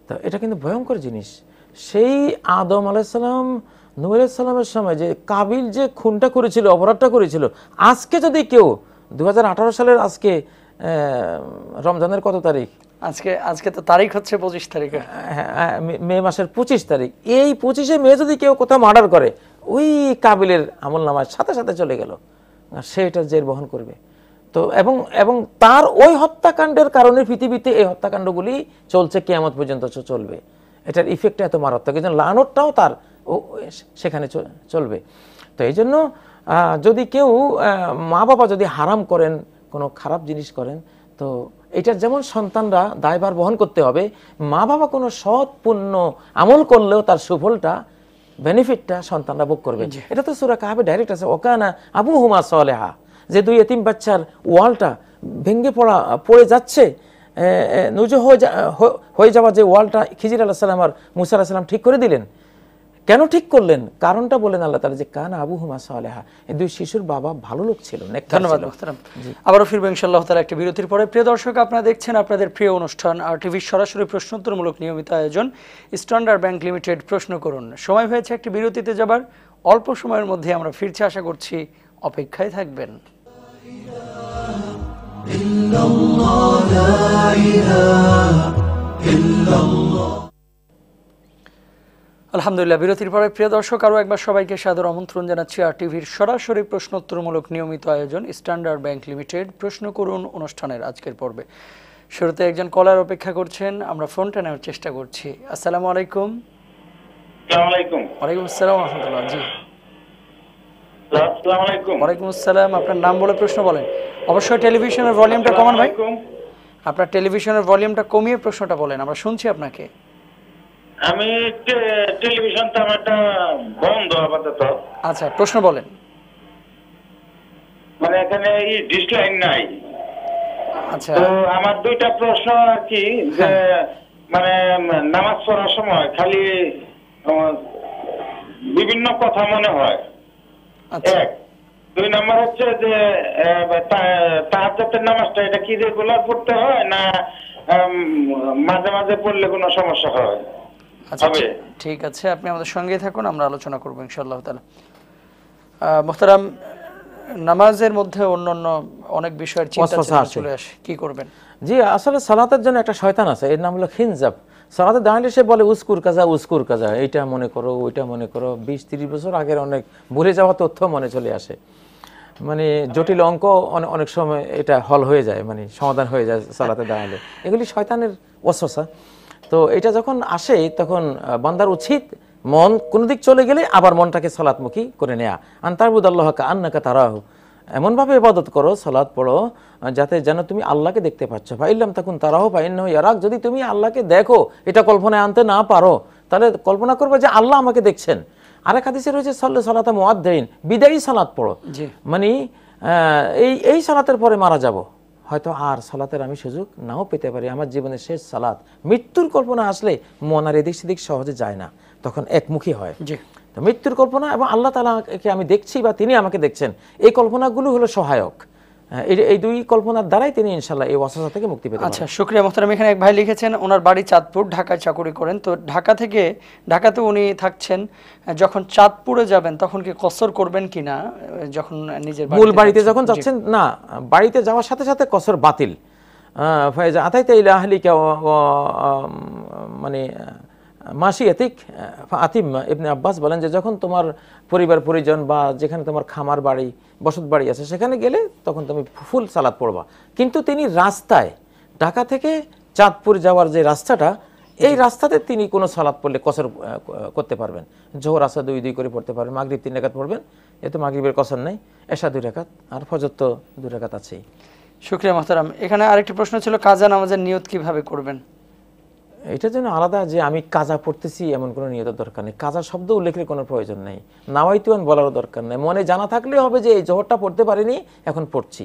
তো এটা কিন্তু ভয়ঙ্কর জিনিস। সেই আদম আলাইসালাম, নূহ আলাইসালামের সময় যে কাবিল যে খুনটা করেছিল, অপরাধটা করেছিল, আজকে যদি কেউ 2018 সালের আজকে রমজানের কত তারিখ, আজকে তো তারিখ হচ্ছে 25 তারিখ, মে মাসের 25 তারিখ, এই 25শে মে যদি কেউ কোথাও মার্ডার করে, ওই কাবিলের আমল নামার সাথে সাথে চলে গেল, সে এটা জের বহন করবে। তো এবং তার ওই হত্যাকাণ্ডের কারণে পৃথিবীতে এই হত্যাকাণ্ডগুলি চলছে, কিয়ামত পর্যন্ত চলবে। এটার ইফেক্টটা এত মারাত্মক, এই জন্য লানতটাও তার সেখানে চলবে। তো এই জন্য যদি কেউ মা বাবা যদি হারাম করেন, কোনো খারাপ জিনিস করেন, তো এটার যেমন সন্তানরা দায়ভার বহন করতে হবে, মা বাবা কোনো সৎ পুণ্য আমল করলেও তার সুফলটা, বেনিফিটটা সন্তানরা ভোগ করবে। এটা তো সূরা কাহাফে ডাইরেক্ট আছে, ওকানা আবুহুমা সালেহা, যে 2 এতিম বাচ্চার ওয়ালটা ভেঙে পড়ে যাচ্ছে, নুজু হয়ে যাওয়া যে ওয়ালটা খিজির আলাইহিস সালাম আর মুসা আলাইহিস সালাম ঠিক করে দিলেন। কেন ঠিক করলেন? কারণটা বলেন আল্লাহ তাআলা, যে কানা আবুহুমা সালেহা, এই 2 শিশুর বাবা ভালো লোক ছিল। ধন্যবাদ মুহতারাম। আবারও ফিরবো ইনশাআল্লাহ তাআলা একটি বিরতির পরে। প্রিয় দর্শক, আপনারা দেখছেন আপনাদের প্রিয় অনুষ্ঠান আর টিভির সরাসরি প্রশ্নোত্তরমূলক নিয়মিত আয়োজন স্ট্যান্ডার্ড ব্যাংক লিমিটেড প্রশ্ন করুন। সময় হয়েছে একটি বিরতিতে যাবার, অল্প সময়ের মধ্যে আমরা ফিরছি, আশা করছি অপেক্ষায় থাকবেন। আলহামদুলিল্লাহ, বিরতির পরে প্রিয় দর্শক আরও একবার সবাইকে সাদর আমন্ত্রণ জানাচ্ছি আর টিভির সরাসরি প্রশ্নোত্তরমূলক নিয়মিত আয়োজন স্ট্যান্ডার্ড ব্যাংক লিমিটেড প্রশ্ন করুন অনুষ্ঠানের আজকের পর্বে। শুরুতে একজন কলার অপেক্ষা করছেন, আমরা ফোনটা নেওয়ার চেষ্টা করছি। আসসালামু আলাইকুম। ওয়ালাইকুম আসসালাম ওয়া রাহমাতুল্লাহ। জি, আসসালামু আলাইকুম। ওয়ালাইকুম আসসালাম। আপনার নাম বলে প্রশ্ন বলেন। অবশ্যই টেলিভিশনের ভলিউমটা কমান ভাই, আপনার টেলিভিশনের ভলিউমটা কমিয়ে প্রশ্নটা বলেন, আমরা শুনছি আপনাকে। আমি টেলিভিশনটা আমারটা বন্ধ আপাতত। আচ্ছা, প্রশ্ন বলেন। মানে এখানে এই ডিশ লাইন নাই। আচ্ছা। তো আমার দুইটা প্রশ্ন আর কি, যে মানে নামাজ পড়ার সময় খালি বিভিন্ন কথা মনে হয়, আচ্ছা। এক। 2 নাম্বার হচ্ছে যে তাহাজ্জুদের নামাজটা এটা কি রেগুলার পড়তে হয় না মাঝে মাঝে পড়লে কোনো সমস্যা হয়? আচ্ছা হবে। ঠিক আছে, আপনি আমাদের সঙ্গেই থাকুন, আমরা আলোচনা করবো ইনশাআল্লাহ তাআলা। মোহতারাম, নামাজের মধ্যে অন্যান্য অনেক বিষয়ের চিন্তা চলে আসে, কি করবেন? জি, আসলে সালাতের জন্য একটা শয়তান আছে, এর নাম হলো খিনজাব। সালাতে দাঁড়ালে সে বলে উস্কুর কাজা, এইটা মনে করো, ওইটা মনে করো। 20-30 বছর আগের অনেক ভুলে যাওয়া তথ্য মনে চলে আসে। মানে জটিল অঙ্ক অনেক সময় এটা হল হয়ে যায়, মানে সমাধান হয়ে যায় সালাতে দাঁড়ালে। এগুলি শয়তানের ওয়াসওয়াসা। তো এটা যখন আসে তখন বান্দার উচিত মন কোনো দিক চলে গেলে আবার মনটাকে সালাতমুখী করে নেয়া। আনতারবুদাল্লাহ কাআন্নাকা তারাহু, এমনভাবে ইবাদত করো, সালাত পড়ো যাতে যেন তুমি আল্লাহকে দেখতে পাচ্ছ। ফাইল্লাম তাকুন তারাহু ফাইন্নাহু ইয়ারাক, যদি তুমি আল্লাহকে দেখো এটা কল্পনায় আনতে না পারো তাহলে কল্পনা করবে যে আল্লাহ আমাকে দেখছেন। আরেক হাদিসে রয়েছে সাল্লু সালাতা মুআদ্দিন, বিদায়ী সালাত পড়ো, মানে এই সালাতের পরে মারা যাব, হয়তো আর সালাতের আমি সুযোগ নাও পেতে পারি, আমার জীবনের শেষ সালাত। মৃত্যুর কল্পনা আসলে মন আর এদিক সেদিক সহজে যায় না, তখন একমুখী হয়। তো মৃত্যুর কল্পনা এবং আল্লাহ তাআলাকে আমি দেখছি বা তিনি আমাকে দেখছেন, এই কল্পনাগুলো হলো সহায়ক। এই দুই কল্পনার দ্বারাই তিনি ইনশাআল্লাহ এই ওয়াসওয়াসা থেকে মুক্তি পেতে পারেন। আচ্ছা, শুকরিয়া মোহতারাম। এখানে এক ভাই লিখেছেন ওনার বাড়ি চাঁদপুর, ঢাকায় চাকরি করেন। তো ঢাকাতে উনি থাকছেন, যখন চাঁদপুরে যাবেন তখন কি কসর করবেন কিনা? যখন নিজের মূল বাড়িতে যখন যাচ্ছেন, না, বাড়িতে যাওয়ার সাথে সাথে কসর বাতিল। ফায়জা আতাইতা ইলা আহলিকা মানে মাসিয়াতিক আতিম। ইবনে আব্বাস বলেন যে যখন তোমার পরিবার পরিজন বা যেখানে তোমার খামার বাড়ি, বসত বাড়ি আছে সেখানে গেলে তখন তুমি ফুল সালাত পড়বা। কিন্তু তিনি রাস্তায় ঢাকা থেকে চাঁদপুর যাওয়ার যে রাস্তাটা, এই রাস্তাতে তিনি কোনো সালাত পড়লে কসর করতে পারবেন। জোহর আসর 2 করে পড়তে পারবেন, মাগরিব 3 রাকাত পড়বেন, এতে মাগরিবের কসর নেই, এশা 2 রাকাত, আর ফজর তো 2 রাকাত আছেই। শুকরিয়া মোহতারাম। এখানে আরেকটি প্রশ্ন ছিল, কাজা নামাজের নিয়ত কিভাবে করবেন? এটার জন্য আলাদা যে আমি কাজা পড়তেছি এমন কোনো নিয়তের দরকার নেই, কাজা শব্দ উল্লেখের কোনো প্রয়োজন নেই, নাওয়াইতুন বলারও দরকার নেই। মনে জানা থাকলে হবে যে এই জোহরটা পড়তে পারিনি, এখন পড়ছি,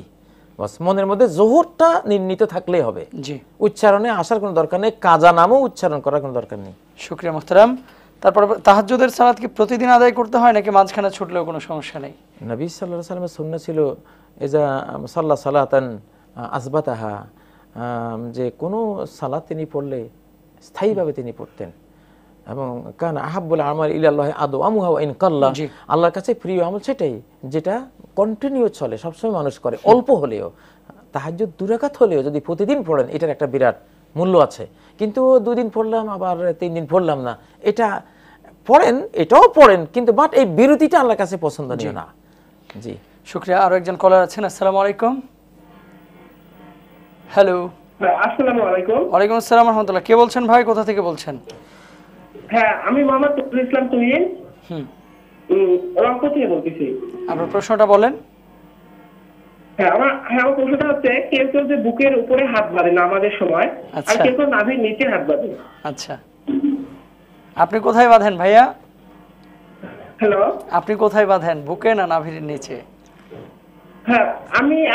বাস। মনের মধ্যে জোহরটা নির্ণীত থাকলেই হবে, জি। উচ্চারণে আসার কোনো দরকার নেই, কাজা নামও উচ্চারণ করার কোনো দরকার নেই। শুকরিয়া মোহতারাম। তারপর তাহাজ্জুদের সালাত কি প্রতিদিন আদায় করতে হয় নাকি মাঝখানে ছুটলেও কোনো সমস্যা নেই? নবী সাল্লাল্লাহু আলাইহি ওয়াসাল্লামের সুন্নাহ ছিল এজা সাল্লা সালাতান আসবাতাহা, যে কোনো সালাত তিনি পড়লে স্থায়ীভাবে তিনি পড়তেন। এবং কান আহাব্বুল আমাল ইলাল্লাহি আদওয়ামুহা ওয়া ইন কাল্লা, আল্লাহর কাছে প্রিয় আমল সেটাই যেটা কন্টিনিউ চলে, সবসময় মানুষ করে, অল্প হলেও। তাহাজ্জুদ 2 রাকাত হলেও যদি প্রতিদিন পড়েন এটার একটা বিরাট মূল্য আছে। কিন্তু 2 দিন পড়লাম আবার 3 দিন পড়লাম না, এটা পড়েন, এটাও পড়েন, কিন্তু বাট এই বিরতিটা আল্লাহর কাছে পছন্দনীয় না। জি, শুকরিয়া। আরো একজন কলার আছেন। আসসালামু আলাইকুম। হ্যালো। আসসালামু আলাইকুম। ওয়ালাইকুম আসসালাম ওয়া রাহমাতুল্লাহ। কে বলছেন ভাই, কোথা থেকে বলছেন? হ্যাঁ, আমি মোহাম্মদ তৌহিদুল ইসলাম তুহিন, রংপুর থেকে বলতেছি। আপনার প্রশ্নটা বলেন। আমার প্রশ্নটা হচ্ছে, কেউ কেউ যে বুকের উপরে হাত বাঁধে নামাজের সময়, আর কেউ কেউ নাভির নিচে হাত বাঁধে। আচ্ছা, আপনি কোথায় বাঁধেন ভাইয়া? হ্যালো, আপনি কোথায় বাঁধেন, বুকে না নাভির নিচে? হ্যাঁ,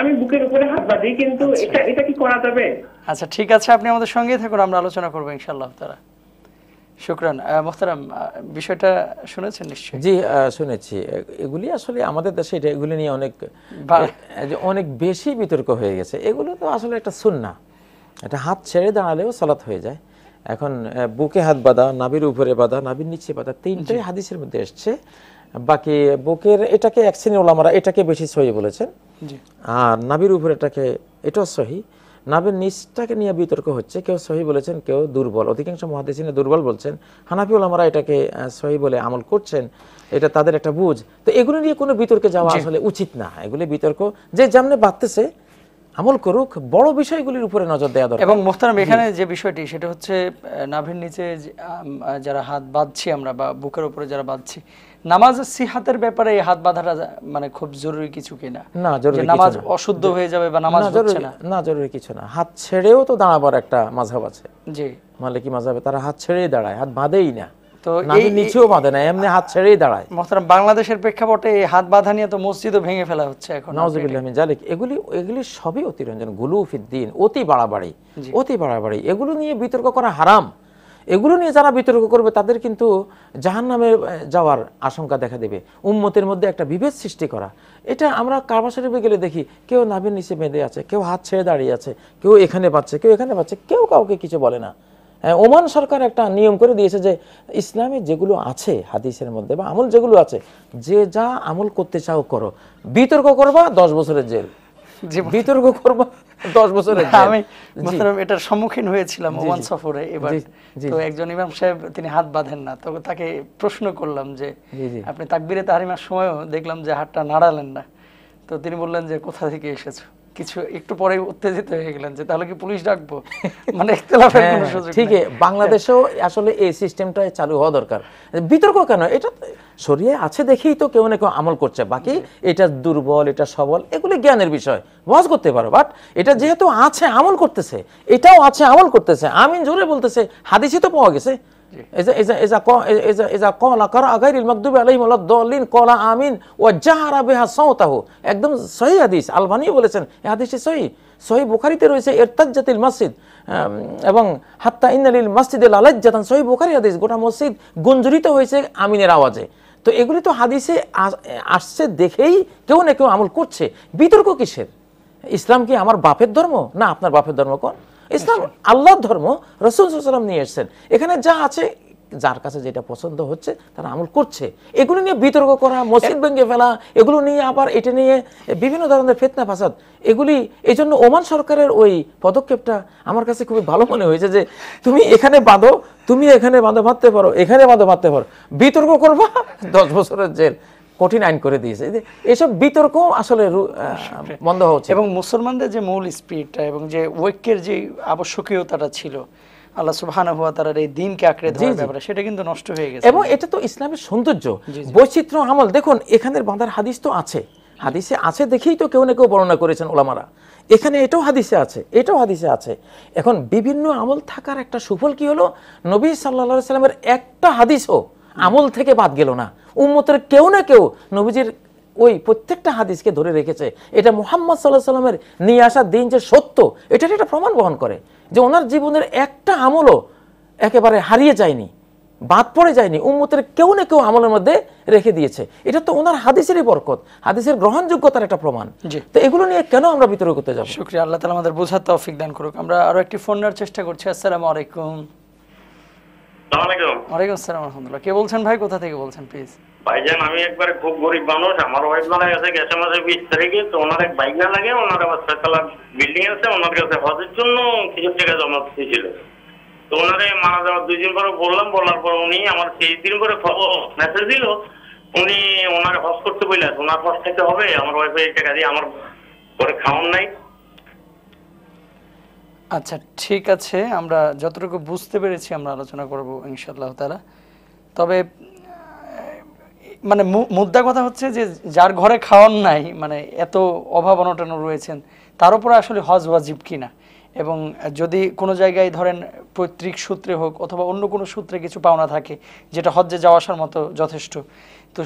আমি বুকের উপরে হাত বাঁধি, কিন্তু এটা কি করা যাবে? আচ্ছা, ঠিক আছে, আপনি আমাদের সঙ্গেই থাকুন, আমরা আলোচনা করবো ইনশাআল্লাহ তাআলা। শুকরান। মোহতারাম, বিষয়টা শুনেছেন নিশ্চয়ই? জি, শুনেছি। এগুলি আসলে আমাদের দেশে এগুলি নিয়ে অনেক বেশি বিতর্ক হয়ে গেছে। এগুলো তো আসলে একটা সুন্নাহ, এটা হাত ছেড়ে দাঁড়ালেও সালাত হয়ে যায়। এখন বুকে হাত বাঁধা, নাভির উপরে বাঁধা, নাভির নিচে বাঁধা, 3টাই হাদিসের মধ্যে এসছে। বাকি বুকের এটাকে এক শ্রেণীর ওলামারা এটাকে বেশি সহি বলেছেন, আর নাভির উপরে এটাও সহি। নাভির নিচটাকে নিয়ে বিতর্ক হচ্ছে, কেউ সহি বলেছেন, কেউ দুর্বল, অধিকাংশ মুহাদ্দিসিন দুর্বল বলছেন। হানাফি ওলামারা এটাকে সহি বলে আমল করছেন, এটা তাদের একটা বুঝ। তো এগুলো নিয়ে কোনো বিতর্কে যাওয়া আসলে উচিত না। এগুলি বিতর্ক যে যেমনে বাড়তেছে আমল করুক, বড় বিষয়গুলির উপরে নজর দেওয়া দরকার। এবং মোহতারাম, এখানে যে বিষয়টি সেটা হচ্ছে নাভির নিচে যারা হাত বাঁধছি আমরা, বা বুকের উপরে যারা বাঁধছি, নামাজের সিহাতের ব্যাপারে এই হাত বাঁধাটা মানে খুব জরুরি কিছু কিনা? না, জরুরি কিছু না। নামাজ অশুদ্ধ হয়ে যাবে বা নামাজ হচ্ছে না? না, জরুরি কিছু না। হাত ছেড়েও তো দাঁড়াবার একটা মাযহাব আছে। জি, মালিকি মাযহাবে তারা হাত ছেড়েই দাঁড়ায়, হাত বাঁধেই না। তো নাভি নিচেও বাঁধে না, এমনি হাত ছেড়েই দাঁড়ায়। মোহতারাম, বাংলাদেশের প্রেক্ষাপটে এই হাত বাঁধা নিয়ে তো মসজিদও ভেঙে ফেলা হচ্ছে এখন। নাউজুবিল্লাহ মিন যালিক। এগুলি সবই অতিরঞ্জন, গুলু ফিদ্দিন, অতি বাড়াবাড়ি, অতি বাড়াবাড়ি। এগুলো নিয়ে বিতর্ক করা হারাম। এগুলো নিয়ে যারা বিতর্ক করবে তাদের কিন্তু জাহান্নামে যাওয়ার আশঙ্কা দেখা দেবে। উম্মতের মধ্যে একটা বিভেদ সৃষ্টি করা, এটা আমরা কাবা শরীফে গেলে দেখি কেউ নাভির নিচে বেঁধে আছে, কেউ হাত ছেড়ে দাঁড়িয়ে আছে, কেউ এখানে পাচ্ছে, কেউ এখানে পাচ্ছে, কেউ কাউকে কিছু বলে না। ওমান সরকার একটা নিয়ম করে দিয়েছে যে ইসলামে যেগুলো আছে হাদিসের মধ্যে বা আমল যেগুলো আছে, যে যা আমল করতে চাও করো, বিতর্ক করবা 10 বছরের জেল, বিতর্ক করবা 10 বছরের জেল। আমি এটার সম্মুখীন হয়েছিলাম ওমান সফরে এবার। তো একজন ইমাম সাহেব তিনি হাত বাঁধেন না, তো তাকে প্রশ্ন করলাম যে আপনি তাকবীরে তাহরিমার সময়ও দেখলাম যে হাতটা নাড়ালেন না, তো তিনি বললেন যে কোথা থেকে এসেছো। কিছু একটু পরে উত্তেজিত হয়ে গেলেন যে তাহলে কি পুলিশ ডাকবো, মানে ইখতিলাফের কোনো সুযোগ নেই। ঠিক বাংলাদেশেও আসলে এই সিস্টেমটা চালু হওয়া দরকার। বিতর্ক কেন, এটা শরীয়তে আছে দেখেই তো কেউ না কেউ আমল করছে, বাকি এটা দুর্বল এটা সবল এগুলি জ্ঞানের বিষয়, ওয়াজ করতে পারো, বাট এটা যেহেতু আছে আমল করতেছে, এটাও আছে আমল করতেছে, আমিন জোরে বলতেছে, হাদিসে তো পাওয়া গেছে। একদম সহিহ হাদিস, আলবানী বলেছেন এই হাদিসটি সহিহ। সহিহ বুখারীতে রয়েছে ইরতাজ্জাতিল মসজিদ এবং হাত্তা ইন্নালিল মসজিদে লালাজ্জাতান, সহিহ বুখারী হাদিস। গোটা মসজিদ গুঞ্জরিত হয়েছে আমিনের আওয়াজে। তো এগুলি তো হাদিসে আসছে দেখেই কেউ না কেউ আমল করছে। বিতর্ক কিসের? ইসলাম কি আমার বাপের ধর্ম না আপনার বাপের ধর্ম? কোন ইসলাম আল্লাহর ধর্ম, রাসূল সাল্লাল্লাহু আলাইহি ওয়াসাল্লাম নিয়ে এসেছেন। এখানে যা আছে, যার কাছে যেটা পছন্দ হচ্ছে তারা আমল করছে। এগুলো নিয়ে বিতর্ক করা, মসজিদ ভেঙে ফেলা, এগুলো নিয়ে আবার এটা নিয়ে বিভিন্ন ধরনের ফিতনা ফাসাদ, এগুলি এই জন্য ওমান সরকারের ওই পদক্ষেপটা আমার কাছে খুবই ভালো মনে হয়েছে যে তুমি এখানে বাঁধো, তুমি এখানে বাঁধো বাঁধতে পারো, এখানে বাঁধো বাঁধতে পারো, বিতর্ক করবা 10 বছরের জেল, কঠিন আইন করে দিয়েছে। এসব বিতর্ক আসলে বন্ধ হওয়া উচিত। এবং মুসলমানদের যে মূল স্পিরিটটা এবং যে ঐক্যের যে আবশ্যকীয়তাটা ছিল, আল্লাহ সুবহানাহু ওয়া তাআলার এই দ্বীনকে আঁকড়ে ধরার ব্যাপারে, সেটা কিন্তু নষ্ট হয়ে গেছে। এবং এটা তো ইসলামের সৌন্দর্য, বৈচিত্র্য আমল। দেখুন এখানের বাঁধার হাদিস তো আছে, হাদিসে আছে দেখেই তো কেউ না কেউ বর্ণনা করেছেন ওলামারা। এখানে এটাও হাদিসে আছে, এটাও হাদিসে আছে। এখন বিভিন্ন আমল থাকার একটা সুফল কি হলো, নবী সাল্লাল্লাহু আলাইহি সাল্লামের একটা হাদিসও আমল থেকে বাদ গেল না। উম্মতের কেউ না কেউ নবীজির ওই প্রত্যেকটা হাদিসকে ধরে রেখেছে। এটা মুহাম্মদ সাল্লাল্লাহু আলাইহি সাল্লামের নিয়ে আসা দিন যে সত্য, এটার একটা প্রমাণ বহন করে যে ওনার জীবনের একটা আমলও একেবারে হারিয়ে যায়নি, বাদ পড়ে যায়নি, উম্মতের কেউ না কেউ আমলের মধ্যে রেখে দিয়েছে। এটা তো ওনার হাদিসেরই বরকত, হাদিসের গ্রহণযোগ্যতার একটা প্রমাণ। তো এগুলো নিয়ে কেন আমরা বিতর্ক করতে যাব? শুকরিয়া, আল্লাহ তাআলা আমাদের বোঝার তৌফিক দান করুক। আমরা আরো একটি ফোন নেওয়ার চেষ্টা করছি। আসসালামু আলাইকুম। ওয়ালাইকুম আসসালাম ওয়া রাহমাতুল্লাহ। কে বলছেন ভাই, কোথা থেকে বলছেন প্লিজ? ভাইজান আমি একবারে খুব গরিব মানুষ, আমার ওয়াইফ মারা গেছে গেছে মাসে 20 তারিখে। তো ওনার এক বাইক না লাগে, ওনার আবার 6তলা বিল্ডিং আছে, ওনার কাছে হজের জন্য কিছু টাকা জমা দিয়েছিল। তো ওনারে মারা যাওয়ার 2 দিন পরে বললাম, বলার পর উনি আমার 3 দিন পরে খবর মেসেজ দিল, উনি ওনার হজ করতে বললেন, ওনার হজ থেকে হবে, আমার ওয়াইফের এই টাকা দিয়ে আমার পরে খাওয়ান নাই। আচ্ছা ঠিক আছে, আমরা যতটুকু বুঝতে পেরেছি আমরা আলোচনা করব ইনশাআল্লাহ তাআলা। তবে মানে মুদ্রা কথা হচ্ছে যে যার ঘরে খাওয়ান নাই, মানে এত অভাব অনটন রয়েছেন, তার উপরে আসলে হজ ওয়াজিব কিনা, এবং যদি কোনো জায়গায় ধরেন পৈতৃক সূত্রে হোক অথবা অন্য কোনো সূত্রে কিছু পাওনা থাকে যেটা হজ্জে যাওয়া আসার মতো যথেষ্ট, তো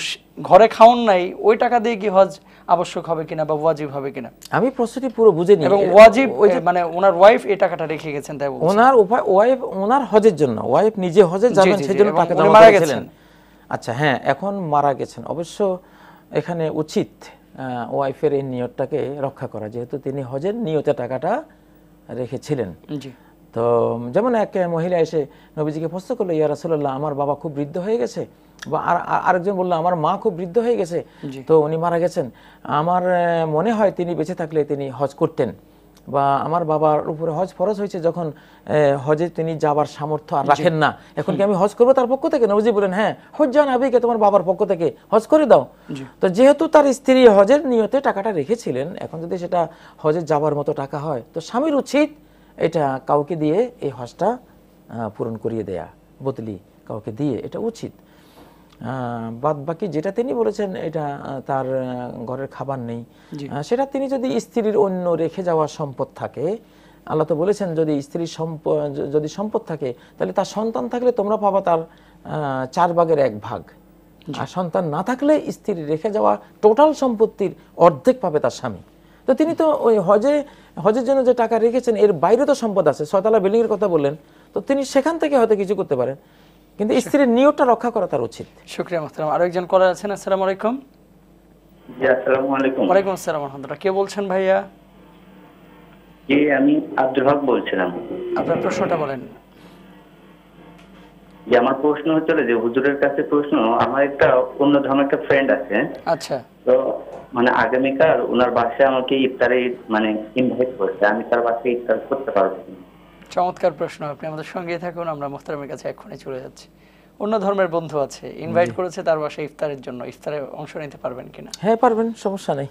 ঘরে খাওয়ান নাই ওই টাকা দিয়ে কি হজ আবশ্যক হবে কিনা বা ওয়াজিব হবে কিনা? আমি প্রশ্নটি পুরো বুঝিনি। এবং ওয়াজিব মানে ওনার ওয়াইফ এই টাকাটা রেখে গেছেন, তাই বলছেন? ওনার ওয়াইফ ওনার হজের জন্য, ওয়াইফ নিজে হজে যাবেন সেজন্য টাকা জমা করেছিলেন। আচ্ছা হ্যাঁ, এখন মারা গেছেন, অবশ্য এখানে উচিত ওয়াইফের এই নিয়তটাকে রক্ষা করা, যেহেতু তিনি হজের নিয়তে টাকাটা রেখেছিলেন। তো যেমন এক মহিলা এসে নবীজিকে প্রশ্ন করলো, ইয়া রাসূলুল্লাহ আমার বাবা খুব বৃদ্ধ হয়ে গেছে, বা আরেকজন বললো আমার মা খুব বৃদ্ধ হয়ে গেছে, তো উনি মারা গেছেন, আমার মনে হয় তিনি বেঁচে থাকলে তিনি হজ করতেন, বা আমার বাবার উপরে হজ ফরজ হয়েছে, যখন হজে তিনি যাবার সামর্থ্য আর রাখেন না, এখন কি আমি হজ করবো তার পক্ষ থেকে? নবীজি বলেন হ্যাঁ, হজ্জান আবিকে তোমার বাবার পক্ষ থেকে হজ করে দাও। তো যেহেতু তার স্ত্রী হজের নিয়তে টাকাটা রেখেছিলেন, এখন যদি সেটা হজে যাবার মতো টাকা হয়, তো স্বামীর উচিত এটা কাউকে দিয়ে এই হজটা পূরণ করিয়ে দেয়া, বদলি কাউকে দিয়ে, এটা উচিত। বাদ বাকি যেটা তিনি বলেছেন এটা তার ঘরের খাবার নেই, সেটা তিনি যদি স্ত্রীর অন্য রেখে যাওয়া সম্পদ থাকে, আল্লাহ তো বলেছেন যদি স্ত্রীর যদি সম্পদ থাকে তাহলে তার সন্তান থাকলে তোমরা পাবা তার 4 ভাগের 1 ভাগ। আর সন্তান না থাকলে স্ত্রী রেখে যাওয়া টোটাল সম্পত্তির অর্ধেক পাবে তার স্বামী। তো তিনি তো ওই হজের জন্য যে টাকা রেখেছেন এর বাইরে তো সম্পদ আছে, 6 তলা বিল্ডিং এর কথা বললেন, তো তিনি সেখান থেকে হয়তো কিছু করতে পারেন, কিন্তু স্ত্রীর নিয়তটা রক্ষা করা তার উচিত। শুকরিয়া মুহতারাম। আরো একজন কলার আছেন। আসসালামু আলাইকুম। জি আসসালামু আলাইকুম। ওয়ালাইকুম আসসালাম ওয়া রাহমাতুল্লাহ। কে বলছেন ভাইয়া? জি আমি আব্দুল হক বলছিলাম। আপনার প্রশ্নটা বলেন। যে আমার প্রশ্ন হচ্ছিল যে হুজুরের কাছে প্রশ্ন, আমার একটা অন্য ধর্মের একটা ফ্রেন্ড আছে। আচ্ছা। তো মানে আগামীকাল ওনার বাসায় আমাকে ইফতারে মানে ইনভাইট করছে, আমি তার বাসায় ইফতার করতে পারবো? চমৎকার প্রশ্ন, আপনি আমাদের সঙ্গেই থাকুন, আমরা মুহতারামের কাছে এক্ষুনি চলে যাচ্ছি। অন্য ধর্মের বন্ধু আছে, ইনভাইট করেছে তার বাসায় ইফতারের জন্য, ইফতারে অংশ নিতে পারবেন কিনা? হ্যাঁ পারবেন, সমস্যা নেই।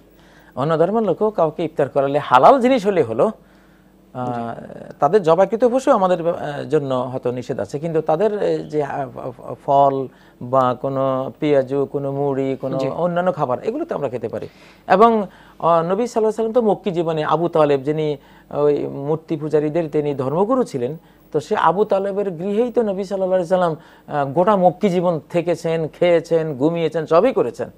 অন্য ধর্মের লোকও কাউকে ইফতার করালে হালাল জিনিস হলে হলো, তাদের জবাইকৃত পশু আমাদের জন্য হয়তো নিষেধ আছে, কিন্তু তাদের যে ফল বা কোনো পেঁয়াজু, কোনো মুড়ি, কোনো অন্যান্য খাবার এগুলো তো আমরা খেতে পারি। এবং নবী সাল্লাল্লাহু আলাইহি ওয়াসাল্লাম তো মক্কি জীবনে আবু তালেব, যিনি ওই মূর্তি পূজারীদের তিনি ধর্মগুরু ছিলেন, তো সে আবু তালেবের গৃহেই তো নবী সাল্লাল্লাহু আলাইহি ওয়াসাল্লাম গোটা মক্কি জীবন থেকেছেন, খেয়েছেন, ঘুমিয়েছেন, সবই করেছেন।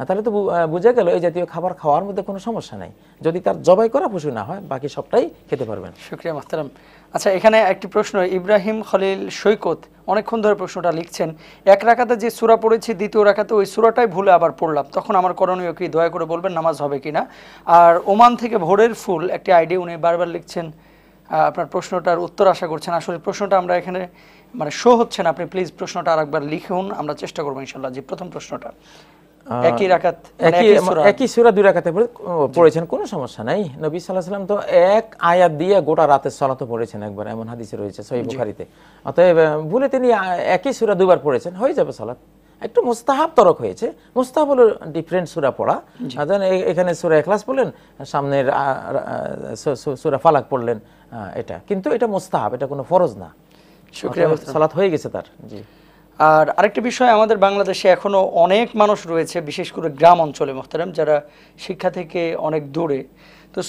তাহলে তো বোঝা গেল এই জাতীয় খাবার খাওয়ার মধ্যে কোনো সমস্যা নাই, যদি তার জবাই করা পশু না হয়, বাকি সবটাই খেতে পারবেন। শুকরিয়া মুহতারাম। আচ্ছা, এখানে একটি প্রশ্ন, ইব্রাহিম খলিল সৈকত অনেকক্ষণ ধরে প্রশ্নটা লিখছেন, 1 রাকাতে যে সূরা পড়েছি, 2য় রাকাতে ওই সূরাটাই ভুলে আবার পড়লাম, তখন আমার করণীয় কি? দয়া করে বলবেন, নামাজ হবে কিনা? আর ওমান থেকে ভোরের ফুল একটি আইডি, উনি বারবার লিখছেন, আপনার প্রশ্নটার উত্তর আশা করছেন। আসলে প্রশ্নটা আমরা এখানে মানে শো হচ্ছে না, আপনি প্লিজ প্রশ্নটা আরেকবার লিখুন, আমরা চেষ্টা করবো ইনশাআল্লাহ। যে প্রথম প্রশ্নটা, একই রাকাত একই সূরা 2 রাকাতে পড়েছেন, কোনো সমস্যা নাই। নবী সাল্লাল্লাহু আলাইহি ওয়াসাল্লাম তো এক আয়াত দিয়ে গোটা রাতের সালাতও পড়েছেন একবার, এমন হাদিসে রয়েছে সহিহ বুখারীতে। অতএব ভুলে তিনি একই সূরা 2 বার পড়েছেন, হয়ে যাবে সালাত। একটু মুস্তাহাব তরক হয়েছে, মুস্তাহাব হলো ডিফারেন্ট সূরা পড়া। এখানে সূরা ইখলাস পড়লেন, সামনের সূরা ফালাক পড়লেন, এটা কিন্তু এটা মুস্তাহাব, এটা কোনো ফরজ না। শুকরিয়া, সালাত হয়ে গেছে তার। জি। আর আরেকটি বিষয়, আমাদের বাংলাদেশে এখনো অনেক মানুষ রয়েছে, বিশেষ করে গ্রাম অঞ্চলে মুহতারাম, যারা শিক্ষা থেকে অনেক দূরে, তো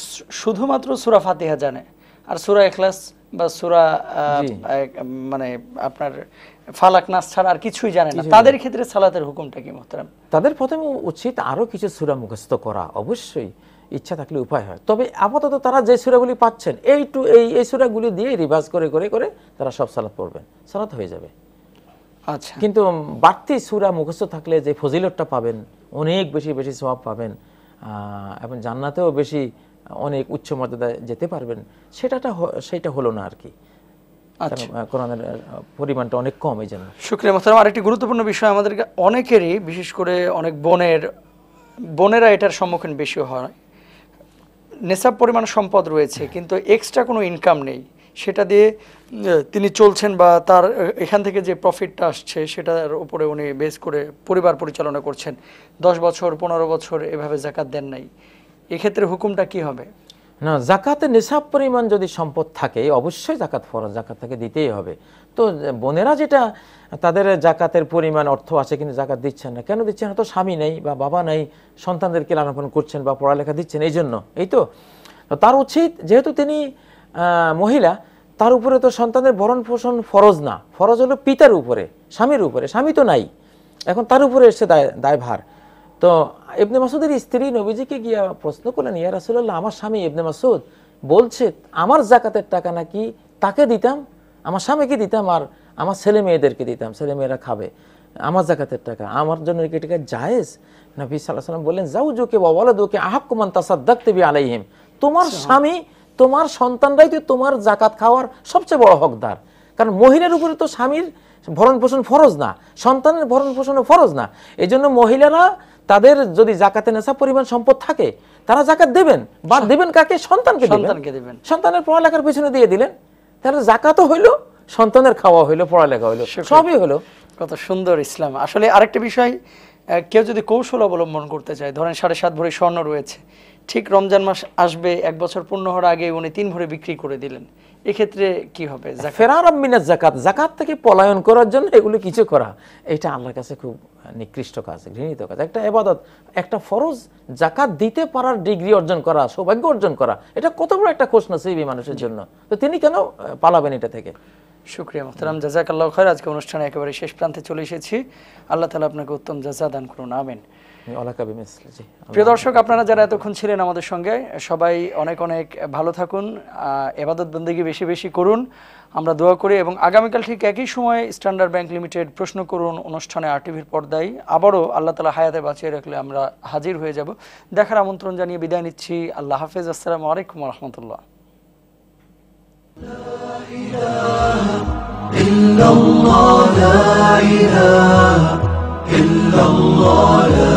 শুধুমাত্র সূরা ফাতিহা জানে, আর সূরা ইখলাস বা সূরা মানে আপনার ফালাক নাস ছাড়া আর কিছুই জানে না। তাদের ক্ষেত্রে সালাতের হুকুমটা কি মুহতারাম? তাদের প্রথমে উচিত আরো কিছু সূরা মুখস্থ করা, অবশ্যই ইচ্ছা থাকলে উপায় হয়। তবে আপাতত তারা যে সূরাগুলি পাচ্ছেন, এই সূরাগুলি দিয়ে রিভাইজ করে করে করে তারা সব সালাত পড়বেন, সালাত হয়ে যাবে। আচ্ছা, কিন্তু বাড়তি সূরা মুখস্থ থাকলে যে ফজিলতটা পাবেন, অনেক বেশি বেশি সওয়াব পাবেন, এবং জান্নাতেও বেশি অনেক উচ্চ মর্যাদায় যেতে পারবেন, সেটা হলো না আর কি। কোরআনের পরিমাণটা অনেক কম, এই জন্য। শুকরিয়া মুহতারাম। আরেকটি গুরুত্বপূর্ণ বিষয়, আমাদের অনেকেরই, বিশেষ করে অনেক বোনেরা এটার সম্মুখীন বেশি হয়। নেশাব পরিমাণ সম্পদ রয়েছে, কিন্তু এক্সট্রা কোনো ইনকাম নেই, সেটা দিয়ে তিনি চলছেন, বা তার এখান থেকে যে প্রফিটটা আসছে সেটার উপরে উনি বেস করে পরিবার পরিচালনা করছেন। 10 বছর 15 বছর এভাবে যাকাত দেন নাই, এক্ষেত্রে হুকুমটা কি হবে? না, জাকাতে নেশাব পরিমাণ যদি সম্পদ থাকে, অবশ্যই জাকাত ফরজ, জাকাত তাকে দিতেই হবে। তো বোনেরা যেটা তাদের জাকাতের পরিমাণ অর্থ আছে কিন্তু জাকাত দিচ্ছেন না, কেন দিচ্ছেন না? তো স্বামী নেই বা বাবা নেই, সন্তানদেরকে লালন পালন করছেন বা পড়ালেখা দিচ্ছেন, এই জন্য। এই তো তার উচিত, যেহেতু তিনি মহিলা, তার উপরে তো সন্তানের ভরণ পোষণ ফরজ না, ফরজ হলো পিতার উপরে, স্বামীর উপরে। স্বামী তো নাই, এখন তার উপরে এসে দায়ভার। তো ইবনে মাসউদের স্ত্রী নবীজিকে গিয়ে প্রশ্ন করলেন, ইয়া রাসূলুল্লাহ, আমার স্বামী ইবনে মাসউদ বলছে আমার জাকাতের টাকা নাকি তাকে দিতাম, আমার স্বামীকে দিতাম, আর আমার ছেলে মেয়েদেরকে দিতাম, ছেলে মেয়েরা খাবে, আমার জাকাতের টাকা আমার জন্য কি এটা জায়েজ? নবী সাল্লাল্লাহু আলাইহি ওয়াসাল্লাম বললেন, যাওজুকে ওয়া ওয়ালাদুকে আহাক্কু মান তাসাদ্দাকতা বি আলাইহিম, তোমার স্বামী, তোমার সন্তানরাই তো তোমার জাকাত খাওয়ার সবচেয়ে বড় হকদার। কারণ মহিলার উপরে তো স্বামীর ভরণ পোষণ ফরজ না, সন্তানের ভরণ পোষণও ফরজ না। এই জন্য মহিলারা তাদের যদি জাকাতে নেশাব পরিমাণ সম্পদ থাকে, তারা জাকাত দেবেন, বা দেবেন কাকে? সন্তানকে দেবেন। সন্তানের পড়ালেখার পিছনে দিয়ে দিলেন, তাহলে জাকাতও হইলো, সন্তানের খাওয়া হইলো, পড়ালেখা হইলো, সবই হলো। কত সুন্দর ইসলাম। আসলে আরেকটা বিষয়, কেউ যদি কৌশল অবলম্বন করতে চায়, ধরেন 7.5 ভরি স্বর্ণ রয়েছে, ঠিক রমজান মাস আসবে, 1 বছর পূর্ণ হওয়ার আগে উনি 3 ভরি বিক্রি করে দিলেন, এক্ষেত্রে কি হবে? ফেরারাম মিনাজ যাকাত, যাকাত থেকে পলায়ন করার জন্য এগুলো কিছু করা, এটা আল্লাহর কাছে খুব নিকৃষ্ট কাজ, ঘৃণিত কাজ। একটা ইবাদত, একটা ফরজ, যাকাত দিতে পারার ডিগ্রি অর্জন করা, সৌভাগ্য অর্জন করা, এটা কত বড় একটা খুশনসিবী মানুষের জন্য। তো তিনি কেন পালাবেন এটা থেকে? শুকরিয়া মুহতারাম, জাযাকাল্লাহু খায়র। আজকে অনুষ্ঠানে একেবারে শেষ প্রান্তে চলে এসেছি। আল্লাহ তাআলা আপনাকে উত্তম জাযা দান করুন, আমিন। প্রিয় দর্শক, আপনারা যারা এতক্ষণ ছিলেন আমাদের সঙ্গে, সবাই অনেক অনেক ভালো থাকুন, ইবাদত বন্দেগী বেশি বেশি করুন, আমরা দোয়া করি। এবং আগামীকাল ঠিক একই সময় স্ট্যান্ডার্ড ব্যাংক লিমিটেড প্রশ্ন করুন অনুষ্ঠানে আরটিভির পর্দায় আবারও আল্লাহ তাআলা হায়াতে বাঁচিয়ে রাখলে আমরা হাজির হয়ে যাব। দেখার আমন্ত্রণ জানিয়ে বিদায় নিচ্ছি। আল্লাহ হাফেজ। আসসালামু আলাইকুম ওয়া রাহমাতুল্লাহ। إلا الله لا إله إلا الله لا